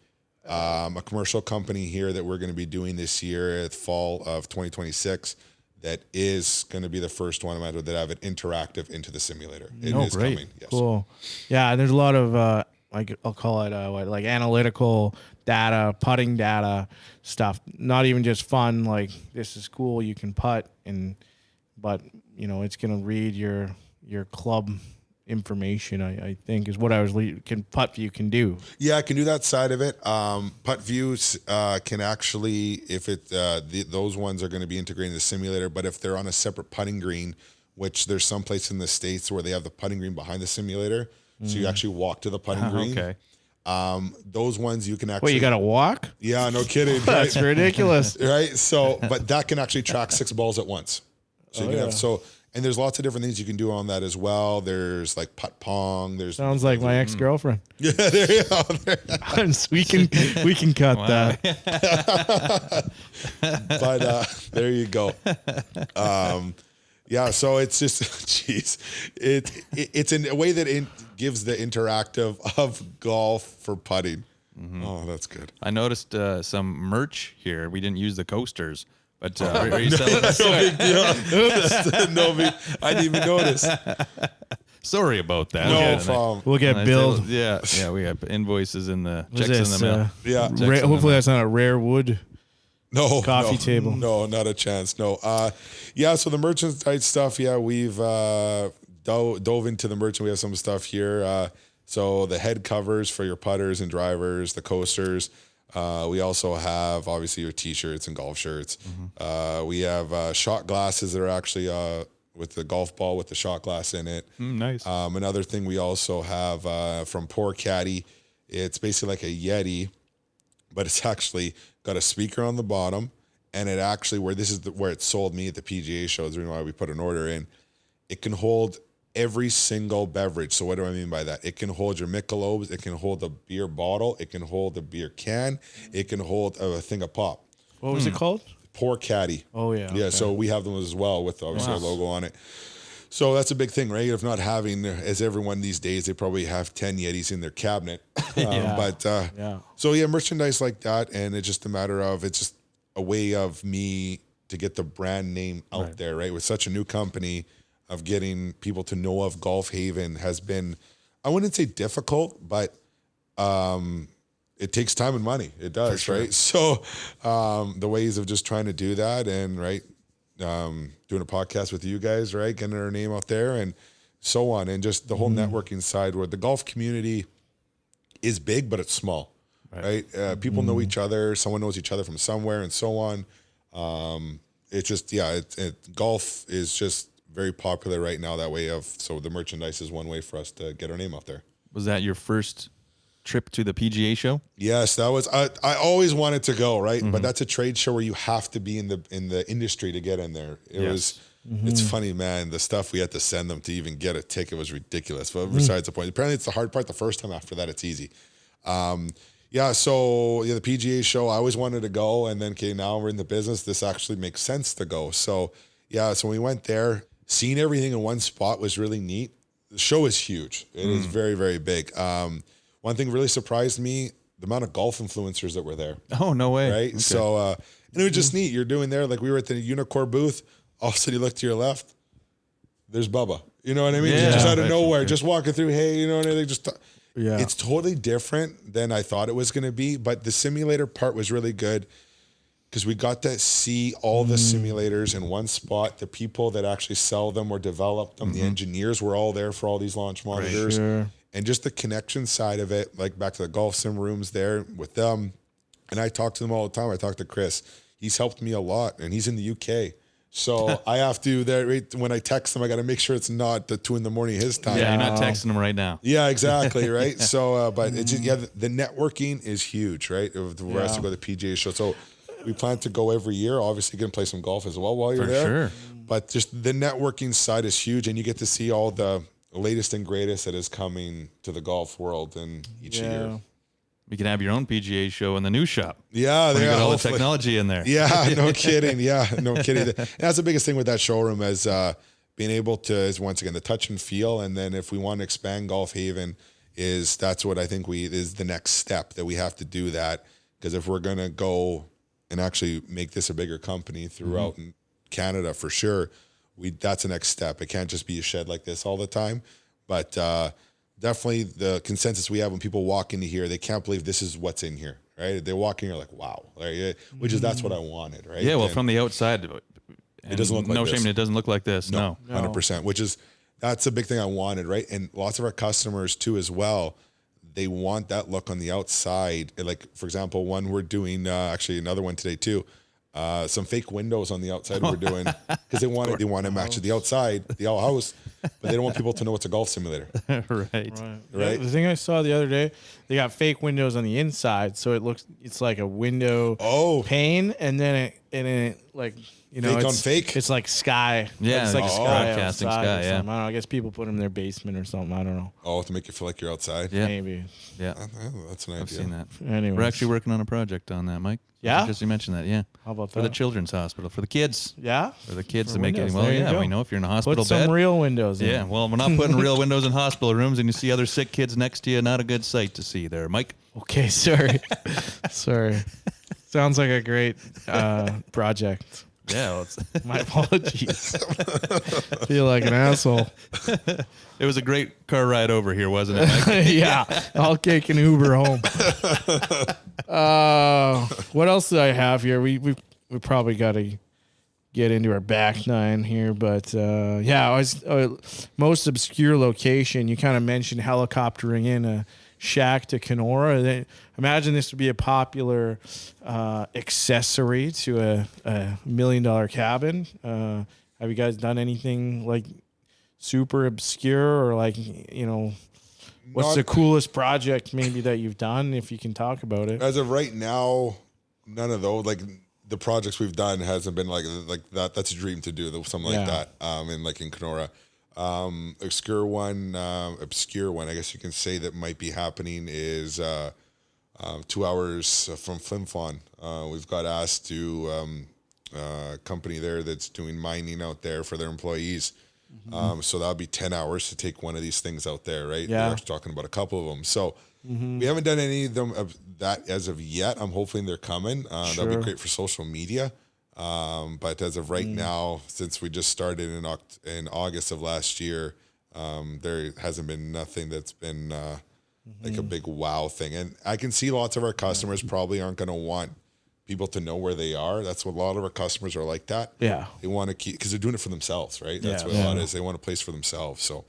a commercial company here that we're going to be doing this year at fall of 2026 that is going to be the first one that have it interactive into the simulator. It is great. coming. Yes. Cool. Yeah, there's a lot of like I'll call it like analytical data, putting data stuff. Not even just fun. Like this is cool. You can putt, but it's going to read your club information. I think is what I was Putt View can do. Yeah, I can do that side of it. Putt Views can actually, if those ones are going to be integrated in the simulator, but if they're on a separate putting green, which there's some place in the States where they have the putting green behind the simulator, so you actually walk to the putting green. Okay. Those ones you can actually. Wait, you got to walk? Yeah, no kidding. That's ridiculous. Right. So, but that can actually track 6 balls at once. So you can have and there's lots of different things you can do on that as well. There's like putt pong. Sounds like my ex-girlfriend. Yeah, there you go. we can cut that. But there you go. Yeah, so it's just, it's in a way that it gives the interactive of golf for putting. Mm-hmm. Oh, that's good. I noticed some merch here. We didn't use the coasters. But are you selling no big deal. I didn't even notice. Sorry about that. No problem. We'll get billed. Yeah, we have invoices in the What's checks this, in the mail. Yeah. Hopefully that's not a rare wood. No coffee table. No, not a chance. No. So the merchandise stuff. Yeah, we've dove into the merchant. We have some stuff here. So the head covers for your putters and drivers, the coasters. We also have obviously your T-shirts and golf shirts. We have shot glasses that are actually with the golf ball with the shot glass in it. Nice. Another thing we also have from Poor Caddy. It's basically like a Yeti, but it's actually got a speaker on the bottom, and it actually where it sold me at the PGA show. Is the reason why we put an order in. It can hold every single beverage. So what do I mean by that? It can hold your Michelob's, it can hold a beer bottle, it can hold a beer can, it can hold a thing of pop. What was it called? Poor Caddy. Oh yeah. Yeah, so we have them as well with obviously our logo on it. So that's a big thing, right? If not having, as everyone these days, they probably have 10 Yetis in their cabinet. So yeah, merchandise like that, and it's just a matter of, it's just a way of me to get the brand name out there, right? With such a new company, of getting people to know of Golf Haven has been, I wouldn't say difficult, but it takes time and money. It does, right? So the ways of just trying to do that and, doing a podcast with you guys, right? Getting our name out there and so on. And just the whole networking side where the golf community is big, but it's small, right? People know each other. Someone knows each other from somewhere and so on. It's just, golf is just very popular right now that way so the merchandise is one way for us to get our name out there. Was that your first trip to the PGA show? Yes, that was, I always wanted to go, right? But that's a trade show where you have to be in the industry to get in there. It's funny, man, the stuff we had to send them to even get a ticket was ridiculous. But besides the point, apparently it's the hard part the first time. After that, it's easy. The PGA show, I always wanted to go, and then, now we're in the business, this actually makes sense to go. So so we went there. Seeing everything in one spot was really neat. The show is huge. It is very, very big. One thing really surprised me, the amount of golf influencers that were there. Oh, no way. Right? Okay. So, and it was just neat. You're doing there, like we were at the Unicore booth. All of a sudden you look to your left, there's Bubba. You know what I mean? Yeah, just out of nowhere, just walking through, hey, you know what I mean? It's totally different than I thought it was going to be, but the simulator part was really good. Because we got to see all the simulators in one spot. The people that actually sell them or develop them, the engineers were all there for all these launch monitors. And just the connection side of it, like back to the golf sim rooms there with them. And I talk to them all the time. I talk to Chris. He's helped me a lot, and he's in the UK. So I have to, when I text him, I got to make sure it's not the 2 a.m. his time. Yeah, you're not texting him right now. Yeah, exactly, right? So, but it's just, the networking is huge, right? Of the rest to go to the PGA show. So, we plan to go every year. Obviously, going to play some golf as well while you're there. For sure. But just the networking side is huge, and you get to see all the latest and greatest that is coming to the golf world in each year. You can have your own PGA show in the new shop. Yeah, you got all the technology in there. Yeah, no kidding. Yeah, no kidding. And that's the biggest thing with that showroom is being able to, is once again, the touch and feel. And then if we want to expand Golf Haven, that's what I think is the next step that we have to do that. Because if we're going to go and actually make this a bigger company throughout Canada for sure, that's the next step. It can't just be a shed like this all the time. But definitely the consensus we have when people walk into here, they can't believe this is what's in here, right? They walk in here like, wow, right? That's what I wanted, right? Yeah, well, from the outside, it doesn't look like no this. shame, it doesn't look like this. No. 100%, that's a big thing I wanted, right? And lots of our customers too as well, they want that look on the outside. Like, for example, one we're doing, actually another one today too, some fake windows on the outside we're doing because they want to match the outside, the house, but they don't want people to know it's a golf simulator. Right. The thing I saw the other day, they got fake windows on the inside, so it's like a window pane, and then it like, you know, fake on fake. It's like sky. Yeah, it's like sky broadcasting outside. Sky. I Yeah. don't know. I guess people put them in their basement or something. I don't know. Oh, to make you feel like you're outside. Yeah. Maybe. Yeah. That's an idea. I've seen that. Anyways. We're actually working on a project on that, Mike. Yeah? Just you mentioned that. Yeah. How about for that? the children's hospital, for the kids. Yeah. For the kids For to make it. windows. Well, There you yeah, go. we know if you're in a hospital Put some bed. real windows in. Yeah. Well, we're not putting real windows in hospital rooms, and you see other sick kids next to you. Not a good sight to see there, Mike. Okay. Sorry. Sorry. Sounds like a great project. Yeah, My apologies. Feel like an asshole. It was a great car ride over here, wasn't it, Mike? Yeah, I'll take an Uber home. What else do I have here? We probably got to get into our back nine here, but I was most obscure location. You kind of mentioned helicoptering in a shack to Kenora. Imagine this would be a popular accessory to a $1 million cabin. Have you guys done anything like super obscure or like, what's the coolest project maybe that you've done, if you can talk about it? As of right now, none of those. Like the projects we've done hasn't been like that. That's a dream to do something like that. In Kenora. Obscure one, I guess you can say, that might be happening is 2 hours from Flim Fon. We've got asked to a company there that's doing mining out there for their employees. So that'll be 10 hours to take one of these things out there, right? Yeah. They're talking about a couple of them. So we haven't done any of them of that as of yet. I'm hoping they're coming. That'll be great for social media. But as of right now, since we just started in August of last year, there hasn't been nothing that's been like a big wow thing. And I can see lots of our customers probably aren't going to want people to know where they are. That's what a lot of our customers are like that. Yeah. They want to keep, because they're doing it for themselves, right? That's what a lot is. They want a place for themselves. So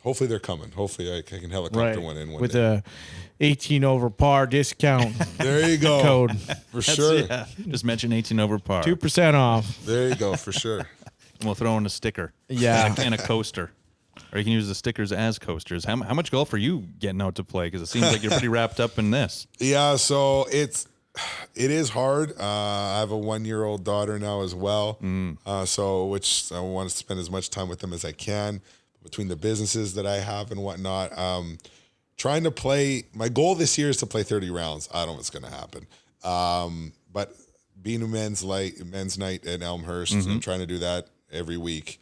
hopefully they're coming. Hopefully I can helicopter one in one with day. a 18 over par discount. There you go. Code. For sure. Yeah. Just mention 18 over par. 2% off. There you go, for sure. And we'll throw in a sticker. Yeah. And a coaster. Or you can use the stickers as coasters. How much golf are you getting out to play? Because it seems like you're pretty wrapped up in this. Yeah, so it is hard. I have a 1-year-old daughter now as well. So which I want to spend as much time with them as I can between the businesses that I have and whatnot. Trying to play, my goal this year is to play 30 rounds. I don't know what's going to happen. But being a men's night at Elmhurst, I'm trying to do that every week.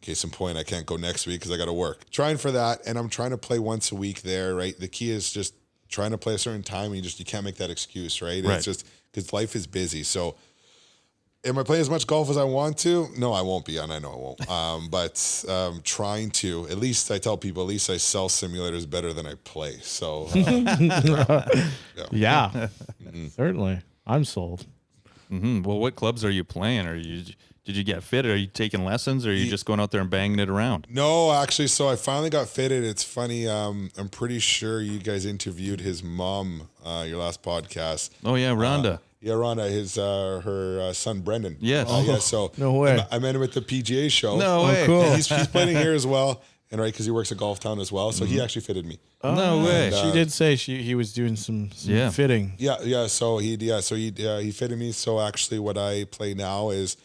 Case in point, I can't go next week because I got to work. Trying for that, and I'm trying to play once a week there, right? The key is just trying to play a certain time, and you can't make that excuse, right? It's just because life is busy. So am I playing as much golf as I want to? No, I won't be, and I know I won't. But trying to, at least I tell people, at least I sell simulators better than I play. So yeah. Certainly. I'm sold. Well, what clubs are you playing? Did you get fitted? Are you taking lessons, or are you just going out there and banging it around? No, actually, so I finally got fitted. It's funny. I'm pretty sure you guys interviewed his mom, your last podcast. Oh yeah, Rhonda. Rhonda, her son Brendan. Yes. Yeah. So No way. I met him at the PGA show. No way. Cool. And he's playing here as well, and because he works at Golf Town as well. So he actually fitted me. No way. She did say he was doing some fitting. Yeah. So he fitted me. So actually, what I play now is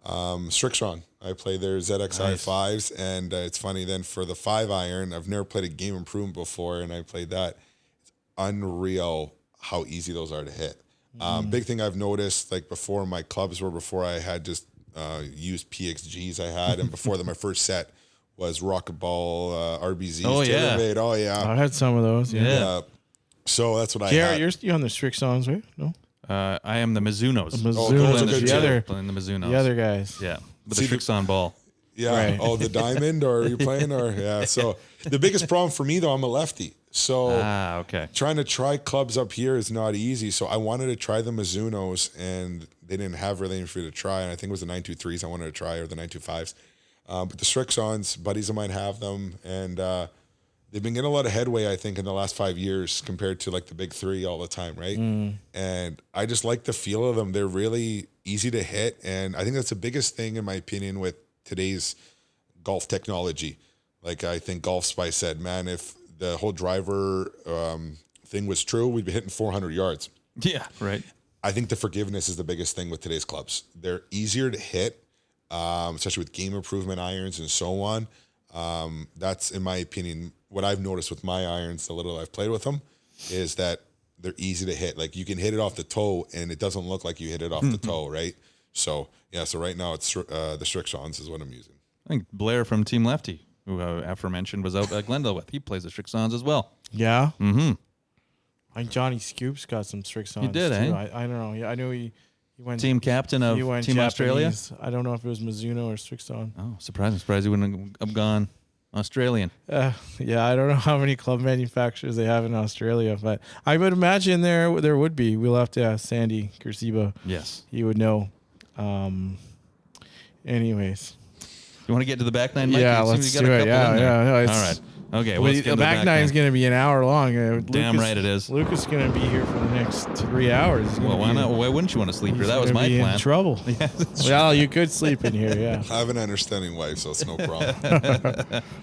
Strixon. I play their ZXi 5s, and it's funny then for the 5-iron, I've never played a Game Improvement before, and I played that. It's unreal how easy those are to hit. Big thing I've noticed, like before my clubs were, before I had just used PXGs I had, and before that my first set was Rocket Ball RBZs. Oh yeah. Made. Oh yeah. I had some of those. Yeah. So that's what I Garrett, had. you're on the Strixons, right? No? I am the Mizunos. Mizunos, those are good Playing the Mizunos. the other guys. Yeah, with the Strixon ball. Yeah. Right. Oh, the diamond, or are you playing? Or yeah. So the biggest problem for me though, I'm a lefty. So Okay. trying to try clubs up here is not easy. So I wanted to try the Mizunos, and they didn't have really anything for you to try. And I think it was the 923s I wanted to try, or the 925s. But the Strixons, buddies of mine have them, and they've been getting a lot of headway, I think, in the last 5 years compared to like the big three all the time, right? And I just like the feel of them. They're really easy to hit, and I think that's the biggest thing, in my opinion, with today's golf technology. Like I think Golf Spy said, man, if the whole driver thing was true, we'd be hitting 400 yards. Yeah, right. I think the forgiveness is the biggest thing with today's clubs. They're easier to hit, especially with Game Improvement irons and so on. That's, in my opinion, what I've noticed with my irons, the little I've played with them, is that they're easy to hit. Like you can hit it off the toe, and it doesn't look like you hit it off the toe, right? So yeah, so right now it's the Strixons is what I'm using. I think Blair from Team Lefty, who aforementioned, was out at Glendale with. He plays the Strixons as well. Yeah. Mm-hmm. I think Johnny Scoops got some Strixons. He did, too. eh? I don't know. Yeah, I know he team captain of Team Japanese. Australia. I don't know if it was Mizuno or Strixon. Oh, surprising! He wouldn't have gone Australian. Yeah, I don't know how many club manufacturers they have in Australia, but I would imagine there would be. We'll have to ask Sandy Kursiba. Yes, he would know. Anyways, you want to get to the back nine, Mike? Yeah, let's do it. Yeah. All right. Okay. Well, the back nine is going to be an hour long. Damn right it is. Lucas is going to be here for the next 3 hours. Well, why not? Why wouldn't you want to sleep here? That was my plan. In trouble. Well, you could sleep in here. Yeah. I have an understanding wife, so it's no problem.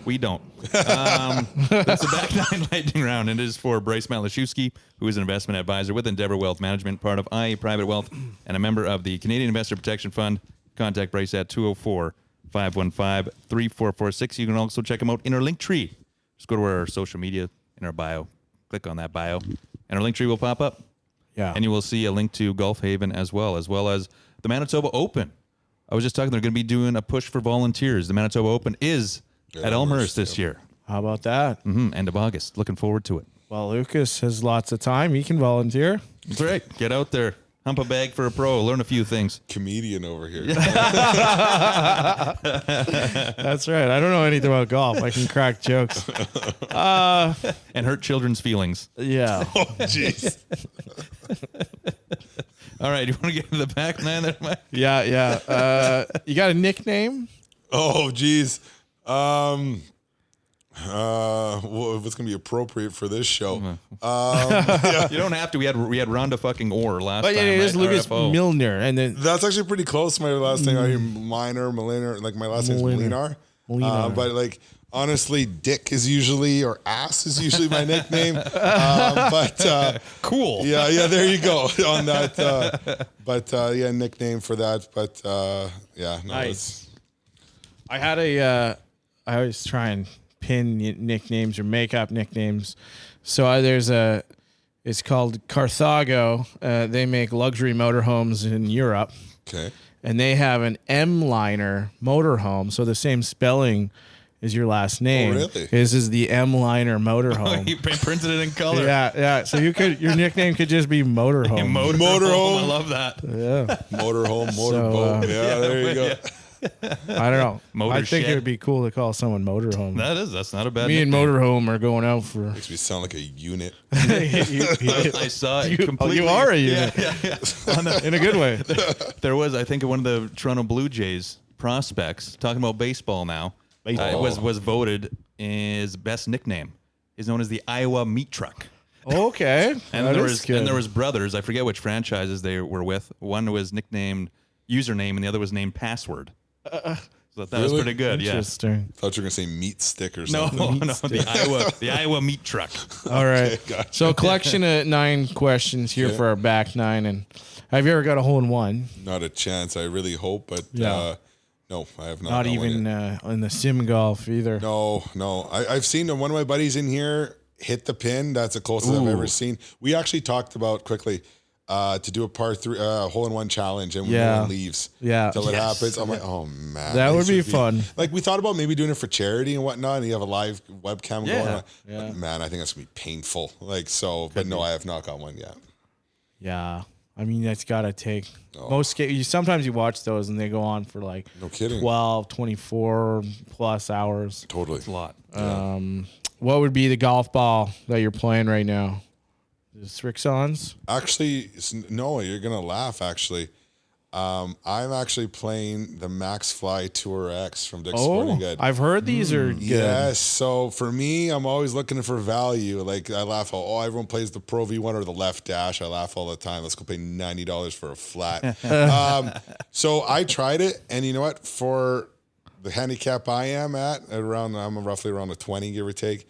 We don't. That's the back nine lightning round, and it is for Bryce Malashewski, who is an investment advisor with Endeavor Wealth Management, part of IA Private Wealth, and a member of the Canadian Investor Protection Fund. Contact Bryce at 204-515-3446. You can also check him out in our link tree. Just go to our social media in our bio. Click on that bio, and our link tree will pop up. Yeah. And you will see a link to Golf Haven as well as the Manitoba Open. I was just talking, they're going to be doing a push for volunteers. The Manitoba Open is at Elmhurst this year. How about that? End of August. Looking forward to it. Well, Lucas has lots of time. He can volunteer. That's right. Get out there. Hump a bag for a pro. Learn a few things. Comedian over here. That's right. I don't know anything about golf. I can crack jokes. And hurt children's feelings. Yeah. Oh, jeez. All right. You want to get into the back nine there, Mike? Yeah. You got a nickname? Oh, jeez. What's gonna be appropriate for this show? Yeah. You don't have to. We had Rhonda fucking Orr last time. But it is right? Lucas RFO. Milner, and then That's actually pretty close to my last name. I hear Mlinar. Like my last name is Mlinar. But like honestly, Dick is usually or Ass is usually my nickname. Cool. Yeah. There you go on that. Nickname for that. But no, nice. I always try and pin nicknames or make up nicknames. So it's called Carthago. They make luxury motorhomes in Europe. Okay. And they have an Mliner motorhome. So the same spelling as your last name. Oh, really? Is the Mliner motorhome. You printed it in color. Yeah. So your nickname could just be motorhome. Motorhome. I love that. Yeah. Motorhome, motorboat. There you go. Yeah. I don't know. I think shed. it would be cool to call someone motorhome. That's not a bad Me nickname. and motorhome are going out for. Makes me sound like a unit. I saw it completely. You are a unit. Yeah. In a good way. There was, I think, one of the Toronto Blue Jays prospects, talking about baseball now, was voted as best nickname. Is known as the Iowa Meat Truck. Okay. And there was brothers. I forget which franchises they were with. One was nicknamed Username, and the other was named Password. So that was pretty good. Interesting. Thought you were gonna say meat stick or No, something. the Iowa Meat Truck. All right. Gotcha. So a collection of 9 questions here for our back 9. And have you ever got a hole in one? Not a chance. I really hope, but Yeah. no, I have not. Not got one even yet. in the sim golf either. No. I've seen one of my buddies in here hit the pin. That's the closest I've ever seen. We actually talked about quickly to do a par 3 hole-in-one challenge, and no one leaves till it happens. I'm like, oh man, that would be fun. Like we thought about maybe doing it for charity and whatnot, and you have a live webcam going on. Yeah. But man, I think that's gonna be painful. Like so, but no, I have not got one yet. Yeah. I mean, that's got to take sometimes you watch those and they go on for like No kidding. 12, 24 plus hours. Totally, It's a lot. What would be the golf ball that you're playing right now? The Strixons? Actually, no, you're gonna laugh. Actually, I'm actually playing the Max Fly Tour X from Dick's Sporting Goods. I've heard these are good. Yes. So for me, I'm always looking for value. Like I laugh, everyone plays the Pro V1 or the Left Dash. I laugh all the time. Let's go pay $90 for a flat. So I tried it, and you know what? For the handicap I am at, I'm roughly around a 20, give or take.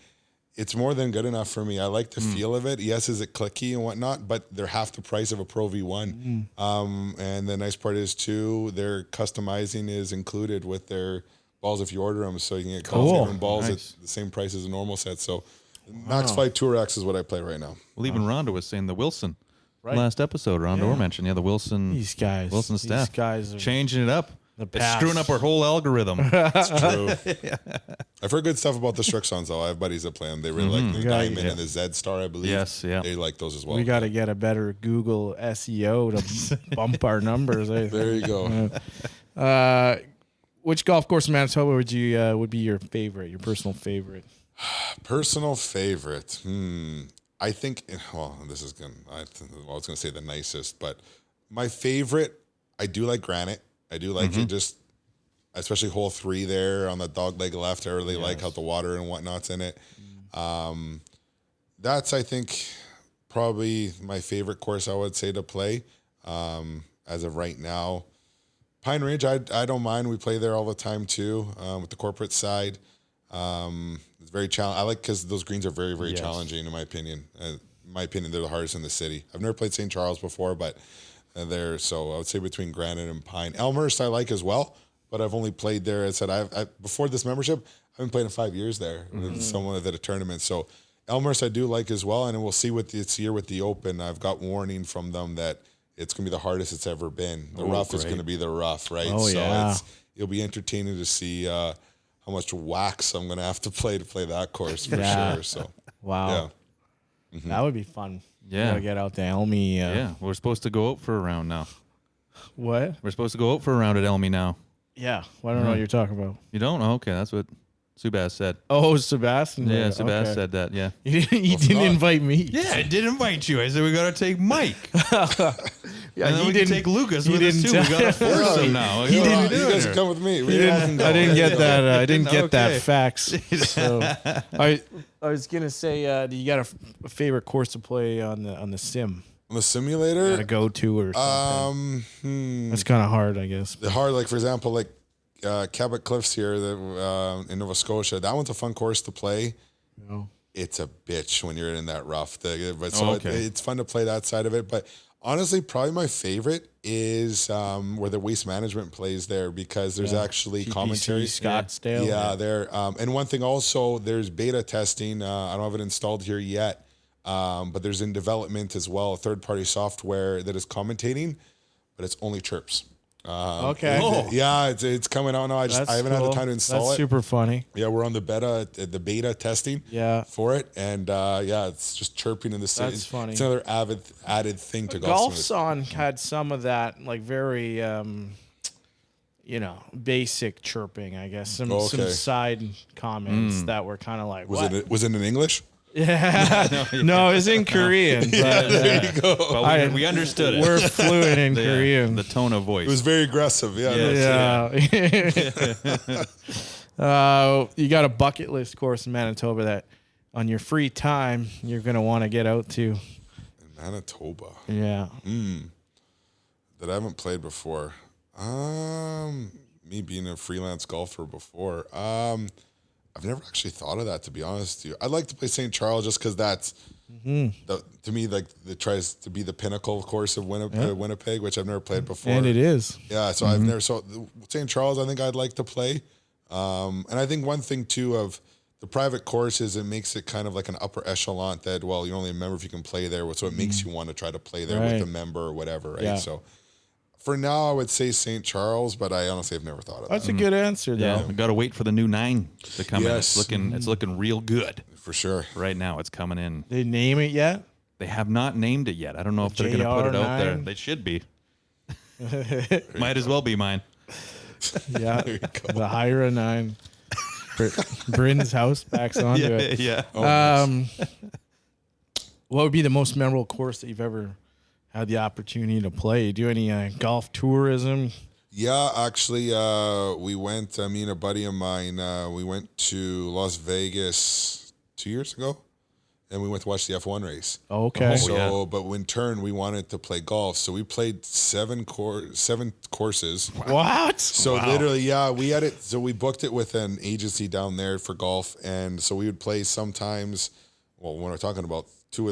It's more than good enough for me. I like the feel of it. Yes, is it clicky and whatnot, but they're half the price of a Pro V1. And the nice part is too, their customizing is included with their balls if you order them, so you can get golf and balls at the same price as a normal set. So Max Fly Tour X is what I play right now. Well, even Rhonda was saying the Wilson last episode. Rhonda Orr mentioned the Wilson. These guys. Wilson staff. These guys are changing it up. It's screwing up our whole algorithm. It's true. I've heard good stuff about the Strixons, though. I have buddies that play them. They really like the Diamond and the Z Star, I believe. Yes, yeah. They like those as well. We got to get a better Google SEO to bump our numbers. There you go. Which golf course in Manitoba would be your favorite, your personal favorite? Personal favorite. I think. Well, I was going to say the nicest, but my favorite. I do like Granite. I do like it. Just especially hole 3 there on the dog leg left. I really like how the water and whatnot's in it. That's, I think, probably my favorite course I would say to play as of right now. Pine Ridge, I don't mind. We play there all the time too with the corporate side. It's very challenging. I like because those greens are very, very challenging in my opinion. They're the hardest in the city. I've never played St. Charles before, but they're so I would say between Granite and Pine. Elmhurst I like as well, but I've only played there. As I said, I before this membership, I've been playing 5 years there with someone at a tournament. So Elmhurst I do like as well, and we'll see what this year with the Open. I've got warning from them that it's going to be the hardest it's ever been. The rough is going to be the rough, right? Oh, so it'll be entertaining to see how much wax I'm going to have to play that course for sure. So wow, that would be fun. Yeah, gotta get out to Elmy. Yeah, we're supposed to go out for a round now. What? We're supposed to go out for a round at Elmy now. Yeah, well, I don't know what you're talking about. You don't? Oh, okay, that's what Subas said. Oh, Sebastian. Yeah, Subas said that. Yeah, you didn't invite me. Yeah, I did invite you. I said we got to take Mike. Yeah, and then we can take Lucas with us too. We got to force him now. You guys can come with me. I didn't get that. I didn't get that fax. So I was gonna say, do you got a favorite course to play on the sim? On the simulator, To go to or something? That's kind of hard, I guess. The hard, like for example, like Cabot Cliffs here in Nova Scotia. That one's a fun course to play. No. It's a bitch when you're in that rough. It's fun to play that side of it. But honestly, probably my favorite is where the Waste Management plays there because there's actually TPC, commentary. Scottsdale. Yeah, there. And one thing also, there's beta testing. I don't have it installed here yet, but there's in development as well, third-party software that is commentating, but it's only chirps. Okay. It's coming out now. I haven't had the time to install That's it. super funny. Yeah, we're on the beta testing. For it, and it's just chirping in the city. That's funny. It's another added thing to golf. Golfson had some of that, like very, basic chirping. I guess some side comments that were kind of like. Was it in English? Yeah, no, it's in Korean. But, there you go. Well, we understood it. We're fluent in Korean. The tone of voice. It was very aggressive. Yeah. You got a bucket list course in Manitoba that, on your free time, you're gonna want to get out to. In Manitoba. Yeah. That I haven't played before. Me being a freelance golfer before. I've never actually thought of that, to be honest with you. I'd like to play St. Charles just because that's, to me, like it tries to be the pinnacle course of Winnipeg, which I've never played before. And it is. Yeah, so I've never. So St. Charles, I think I'd like to play. And I think one thing too of the private courses, it makes it kind of like an upper echelon that, well, you're only a member if you can play there. So it makes you want to try to play there with a member or whatever, right? Yeah. So for now, I would say St. Charles, but I honestly have never thought of that. That's a good answer, though. Yeah, we got to wait for the new 9 to come in. It's looking real good for sure. Right now, it's coming in. They name it yet? They have not named it yet. I don't know if they're going to put it out there. They should be. Might as well be mine. Yeah, the Hyra 9. Bryn's house backs onto it. Yeah. What would be the most memorable course that you've ever had the opportunity to play? Do any golf tourism? Yeah, actually, we went, me and a buddy of mine, we went to Las Vegas 2 years ago, and we went to watch the F1 race. Okay. But in turn, we wanted to play golf, so we played seven courses. What? So literally, we had it, so we booked it with an agency down there for golf, and so we would play sometimes, well, when we're talking about 3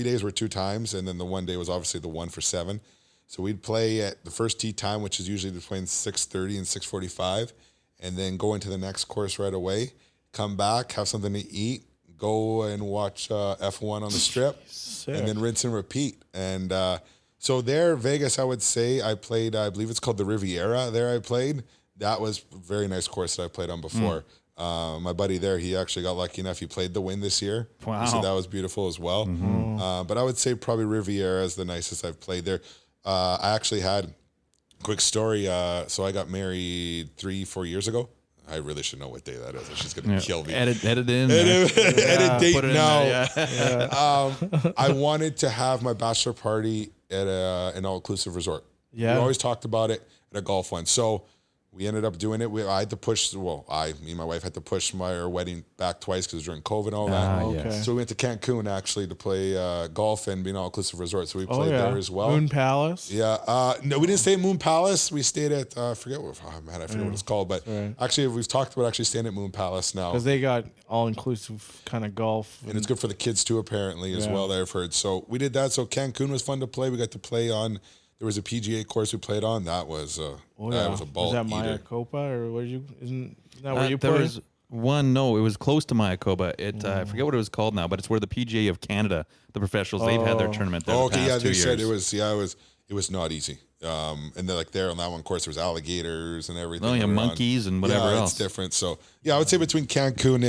days were 2 times, and then the one day was obviously the one for 7. So we'd play at the first tee time, which is usually between 6:30 and 6:45, and then go into the next course right away, come back, have something to eat, go and watch F1 on the strip, and then rinse and repeat. And So there, Vegas, I would say I played, I believe it's called the Riviera there I played. That was a very nice course that I played on before. My buddy there, he actually got lucky enough. He played the Win this year. Wow. So that was beautiful as well. But I would say probably Riviera is the nicest I've played there. I actually had, quick story, so I got married 3-4 years ago. I really should know what day that is. She's going to kill me. Edit in. Edit date Put it in now. there, I wanted to have my bachelor party at an all-inclusive resort. Yeah. We always talked about it at a golf one. So we ended up doing it. I had to push, me and my wife had to push our wedding back twice because it was during COVID and all that. Okay. So we went to Cancun actually to play golf and be an all-inclusive resort. So we played there as well. Moon Palace. Yeah. No, we didn't stay at Moon Palace. We stayed at, I forget what it's called. But actually, we've talked about actually staying at Moon Palace now. Because they got all-inclusive kind of golf. And it's good for the kids too, apparently, as well, I've heard. So we did that. So Cancun was fun to play. We got to play on, there was a PGA course we played on. That was that was a ball Was that eater. Mayakoba or isn't that where you there played? was one. No, it was close to Mayakoba. I forget what it was called now, but it's where the PGA of Canada, the professionals, they've had their tournament there. Okay, the past 2 they years. said it was not easy. And then like there on that one course, there was alligators and everything. Oh yeah, around. monkeys and whatever else. It's different. So yeah, I would say between Cancun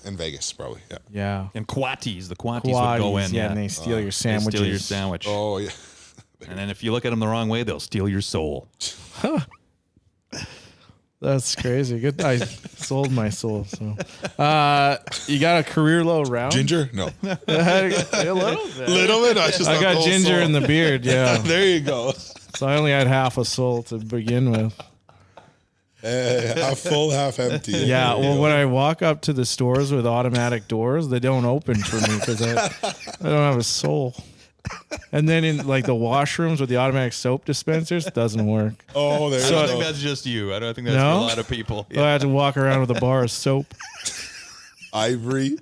and Vegas, probably. Yeah. Yeah. And Quatties, the Quatties would go in. and they steal your They sandwiches. steal your sandwich. Oh yeah. And then if you look at them the wrong way, they'll steal your soul. That's crazy. Good. I sold my soul. So, you got a career low round? Ginger? No. A little bit. Little bit. I got ginger in the beard. Yeah. There you go. So I only had half a soul to begin with. Half full, half empty. Yeah. Well, when I walk up to the stores with automatic doors, they don't open for me because I don't have a soul. And then in like the washrooms with the automatic soap dispensers, it doesn't work. Oh, there I you don't go. think that's just you. I don't think that's No? for a lot of people. So I had to walk around with a bar of soap. Ivory.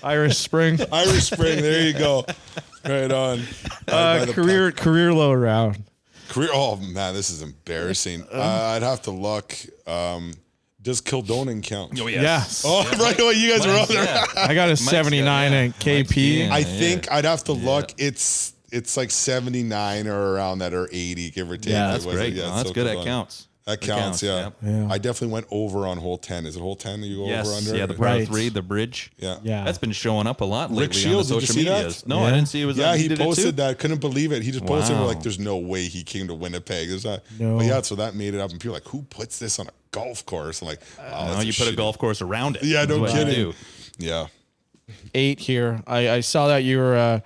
Irish Spring. Irish Spring. There you go. Right on. By the Career low round. Career. Oh man, this is embarrassing. I'd have to look. Does Kildonan count? Oh, Yes. Oh, right. Well, you guys are on there. I got a 79 at KP. I think I'd have to look. It's like 79 or around that, or 80, give or take. Yeah, that's It was- great. yeah, No, that's so good. That Kildonan. counts. That counts, yeah. Yeah. I definitely went over on hole 10. Is it hole 10 that you go Yes. over under? Yeah, the par Right. 3, the bridge. Yeah. Yeah. That's been showing up a lot lately Rick Shields, on did the you social see that? medias. No, Yeah. I didn't see it was. Yeah, he did it too? posted that. Couldn't believe it. He just posted it. We're Wow. like, there's no way he came to Winnipeg. There's not. No. But yeah, so that made it up. And people are like, who puts this on a golf course? I'm like, oh, No, that's you put a shitty- golf course around it. Yeah, That's no what you kidding. do. Yeah. 8 here. I saw that you were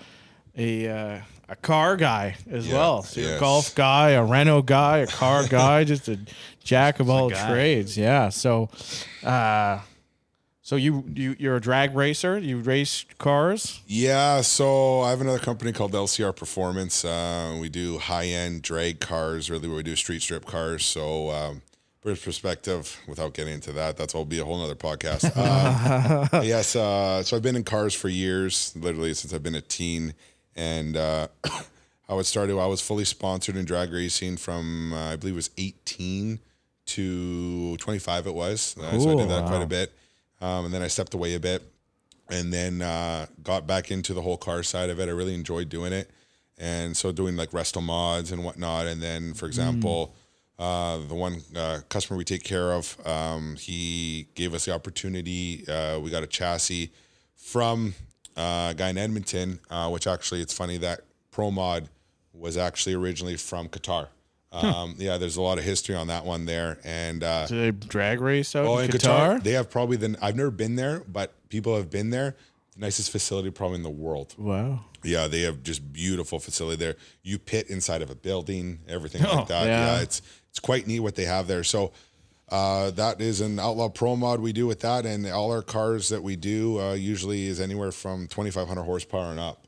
a car guy as well. So you're a yes. golf guy, a Renault guy, a car guy, just a jack of all guy. trades. Yeah. So, you're a drag racer. You race cars. Yeah, so I have another company called LCR Performance. We do high-end drag cars, really, where we do street strip cars. So, for perspective, without getting into that, that'll be a whole nother podcast. Yes, so I've been in cars for years, literally since I've been a teen. And how it started, I was fully sponsored in drag racing from, I believe it was 18 to 25 it was. So I did that quite a bit. And then I stepped away a bit and then got back into the whole car side of it. I really enjoyed doing it. And so doing like resto mods and whatnot. And then, for example, the one customer we take care of, he gave us the opportunity. We got a chassis from a guy in Edmonton, which actually, it's funny that Pro Mod was actually originally from Qatar. Yeah, there's a lot of history on that one there. And Do they drag race out oh, in in Qatar? Qatar, they have probably I've never been there, but people have been there. The nicest facility probably in the world. Wow. Yeah, they have just beautiful facility there. You pit inside of a building, everything like that. yeah. Yeah, it's quite neat what they have there. So that is an Outlaw Pro Mod we do with that, and all our cars that we do usually is anywhere from 2,500 horsepower and up.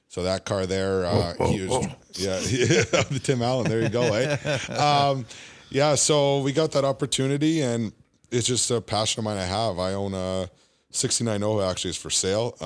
So that car there, he was, yeah, the Tim Allen. There you go, eh? Yeah, so we got that opportunity, and it's just a passion of mine I have. I own a 69 actually is for sale.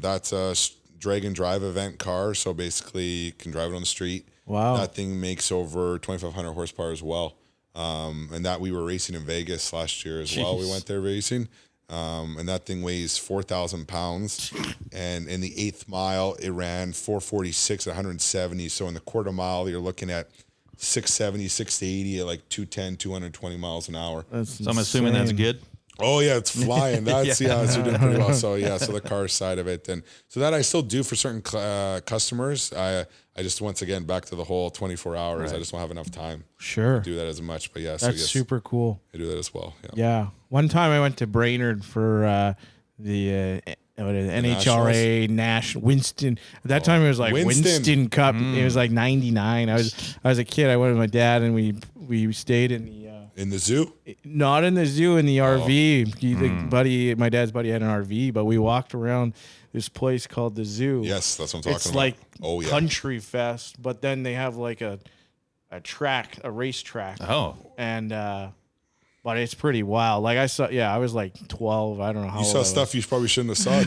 That's a drag and drive event car, so basically you can drive it on the street. Wow. That thing makes over 2,500 horsepower as well. And that we were racing in Vegas last year as well. We went there racing. and that thing weighs 4,000 pounds. And in the 8th mile, it ran 446 at 170. So in the quarter mile, you're looking at 670, 680 at like 210, 220 miles an hour. So I'm assuming that's good. Oh yeah, it's flying. That's so doing pretty well. So yeah, so the car side of it, and so that I still do for certain customers. I just once again back to the whole 24 hours. Right. I just don't have enough time. Sure, to do that as much. But yeah, that's super cool. I do that as well. Yeah. One time I went to Brainerd for the NHRA National Winston. At that time it was like Winston Cup. It was like 99. I was a kid. I went with my dad and we stayed in the zoo? Not in the zoo, in the RV. My dad's buddy had an RV, but we walked around this place called the zoo. Yes, that's what I'm talking about. It's like country fest, but then they have like a race track. Oh. And but it's pretty wild. Like I was like 12. I don't know how you saw stuff you probably shouldn't have saw.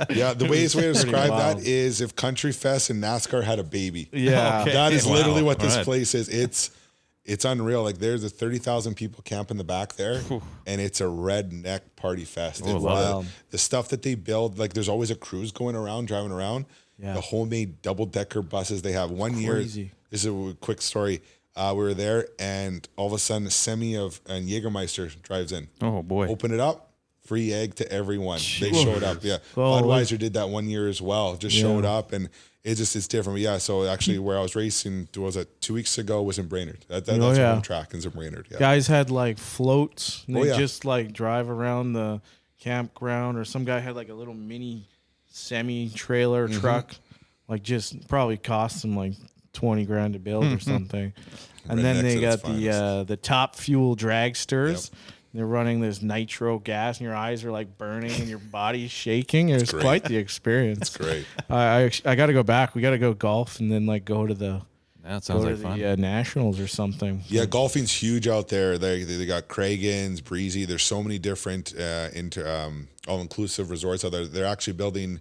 Yeah, the way to describe that is if Country Fest and NASCAR had a baby. Yeah. Okay. That is literally what this place is. It's unreal. Like there's 30,000 people camp in the back there, and it's a redneck party fest. The stuff that they build, like there's always a cruise driving around. Yeah. The homemade double-decker buses they have. One year, this is a quick story. We were there, and all of a sudden, a semi and Jägermeister drives in. Oh boy! Open it up, free egg to everyone. They showed up. Yeah, Budweiser did that 1 year as well. Just showed up and. It's different. But yeah, so actually where I was racing, was it 2 weeks ago, was in Brainerd. That's where I'm tracking, is in Brainerd. Yeah. Guys had like floats, and they just like drive around the campground, or some guy had like a little mini semi-trailer truck, like just probably cost them like 20 grand to build or something. And then they got the Top Fuel dragsters. Yep. They're running this nitro gas, and your eyes are like burning, and your body's shaking. It's quite the experience. It's great. I got to go back. We got to go golf, and then like go to the. That sounds like fun. The Nationals or something. Yeah, golfing's huge out there. They got Craigan's, Breezy. There's so many different all-inclusive resorts out there. They're actually building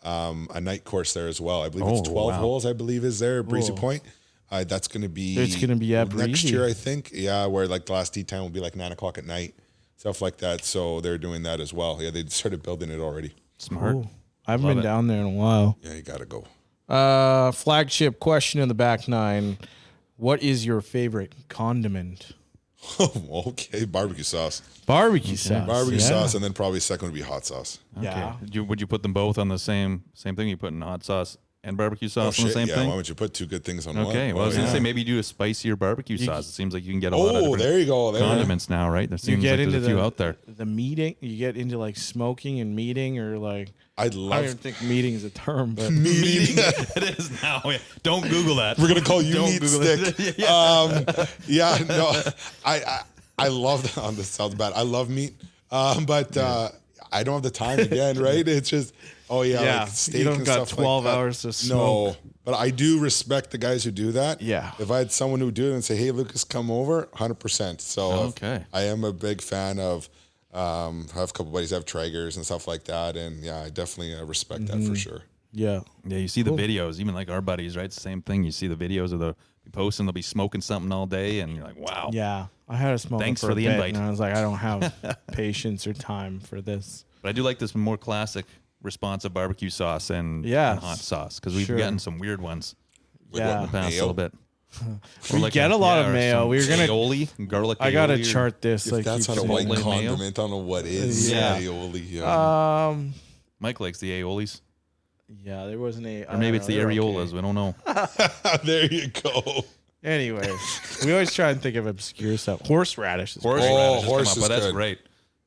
a night course there as well. I believe it's 12 holes. I believe is there Breezy Point. That's going to be. It's going to be next year, I think. Yeah, where like the last tee time will be like 9 o'clock at night, stuff like that. So they're doing that as well. Yeah, they started building it already. Smart. Cool. I haven't been down there in a while. Yeah, you got to go. Flagship question in the back nine: what is your favorite condiment? Okay, barbecue sauce. Barbecue sauce, and then probably second would be hot sauce. Okay. Yeah. Would you put them both on the same thing? You putting hot sauce and barbecue sauce on the same thing? Why would you put two good things on one? Okay, well, I was going to say maybe do a spicier barbecue sauce. It seems like you can get a lot of different there you go. condiments now, right? There seems like there's a few out there. The meating, you get into like smoking and meating, or like I don't even think meating is a term, but meating it is now. Yeah. Don't Google that. We're gonna call you meat stick. I love that. This sounds bad. I love meat, but I don't have the time again. Right? It's just like steak you don't and got stuff 12 like hours to smoke. No, but I do respect the guys who do that. Yeah. If I had someone who would do it and say, "Hey, Lucas, come over," 100%. So I am a big fan of. I have a couple buddies that have Traegers and stuff like that, and I definitely respect that for sure. Yeah. You see the videos, even like our buddies, right? It's the same thing. You see the videos of the posting, they'll be smoking something all day, and you're like, wow. Yeah, I had a smoke. Thanks for the invite. And I was like, I don't have patience or time for this. But I do like this more classic response of barbecue sauce and hot sauce, because we've gotten some weird ones in the past little bit. We get a lot of mayo. We're gonna aioli, garlic. I gotta chart this. If that's not a white condiment, I don't know what is aioli. Yeah. Mike likes the aiolis. Yeah, there wasn't or maybe it's the areolas. Okay. We don't know. There you go. Anyways, we always try and think of obscure stuff. Horseradish. Horse is that's good. great.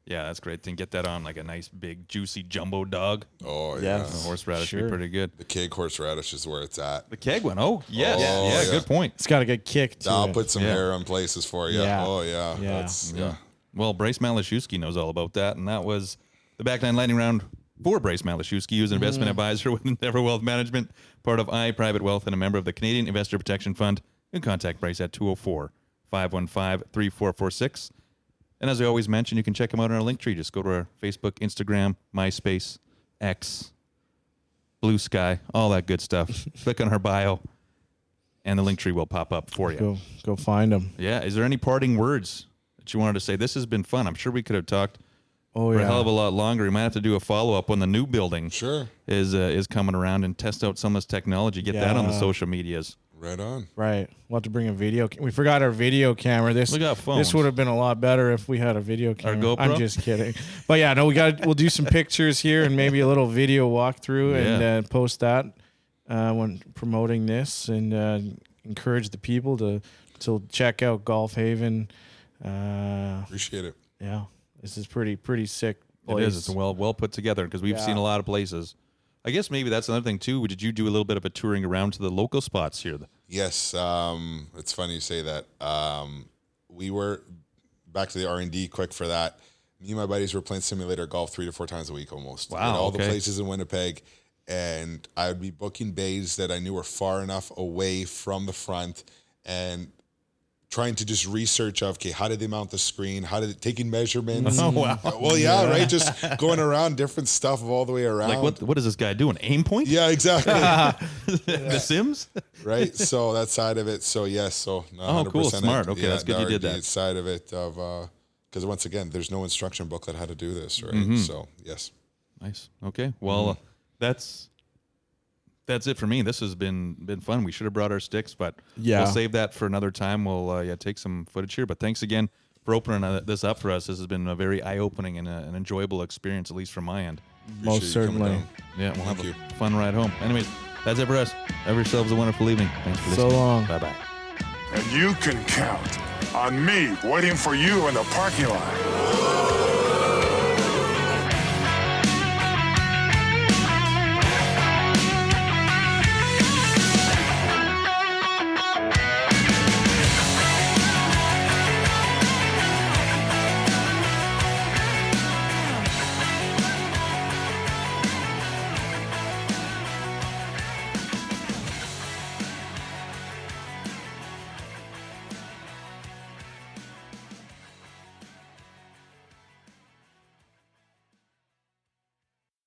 Yeah, that's great. Then get that on like a nice big juicy jumbo dog. Oh yeah, the horseradish would be pretty good. The keg horseradish is where it's at. The keg one. Oh yes. Yeah. Good point. It's got a good kick to I'll it. put some hair on places for you. Yeah. Oh yeah. Well, Bryce Malashewski knows all about that, and that was the back nine lightning round for Bryce Malashewski, who's an investment advisor with Endeavor Wealth Management, part of Private Wealth, and a member of the Canadian Investor Protection Fund. You can contact Bryce at 204-515-3446. And as I always mention, you can check him out on our link tree. Just go to our Facebook, Instagram, MySpace, X, Blue Sky, all that good stuff. Click on our bio, and the link tree will pop up for you. Go find him. Yeah. Is there any parting words that you wanted to say? This has been fun. I'm sure we could have talked for a hell of a lot longer. We might have to do a follow-up when the new building Sure. is coming around and test out some of this technology. Get that on the social medias. Right on. Right. We'll have to bring a video. We forgot our video camera. We got phones. This would have been a lot better if we had a video camera. GoPro? I'm just kidding. But yeah, no, we'll do some pictures here and maybe a little video walkthrough and post that when promoting this and encourage the people to check out Golf Haven. Appreciate it. Yeah. This is pretty sick place. It is. It's well put together because we've seen a lot of places. I guess maybe that's another thing too. Did you do a little bit of a touring around to the local spots here? Yes. It's funny you say that. We were back to the R&D quick for that. Me and my buddies were playing simulator golf 3 to 4 times a week almost. Wow. In all the places in Winnipeg. And I would be booking bays that I knew were far enough away from the front and trying to just research of, okay, how did they mount the screen? How did taking measurements? Oh, wow. Well, yeah, right. Just going around different stuff all the way around. Like what is this guy doing? Aim point? Yeah, exactly. The Sims? Right. So that side of it. So yes. So 100%. Cool. Smart. Okay. That's good you did that. Side of it because once again, there's no instruction booklet how to do this. Right. So yes. Nice. Okay. Well, that's it for me. This has been fun. We should have brought our sticks, but we'll save that for another time. We'll take some footage here. But thanks again for opening this up for us. This has been a very eye-opening and an enjoyable experience, at least from my end. Most certainly. Yeah, we'll have a fun ride home. Anyways, that's it for us. Have yourselves a wonderful evening. Thanks for listening. So long. Bye-bye. And you can count on me waiting for you in the parking lot.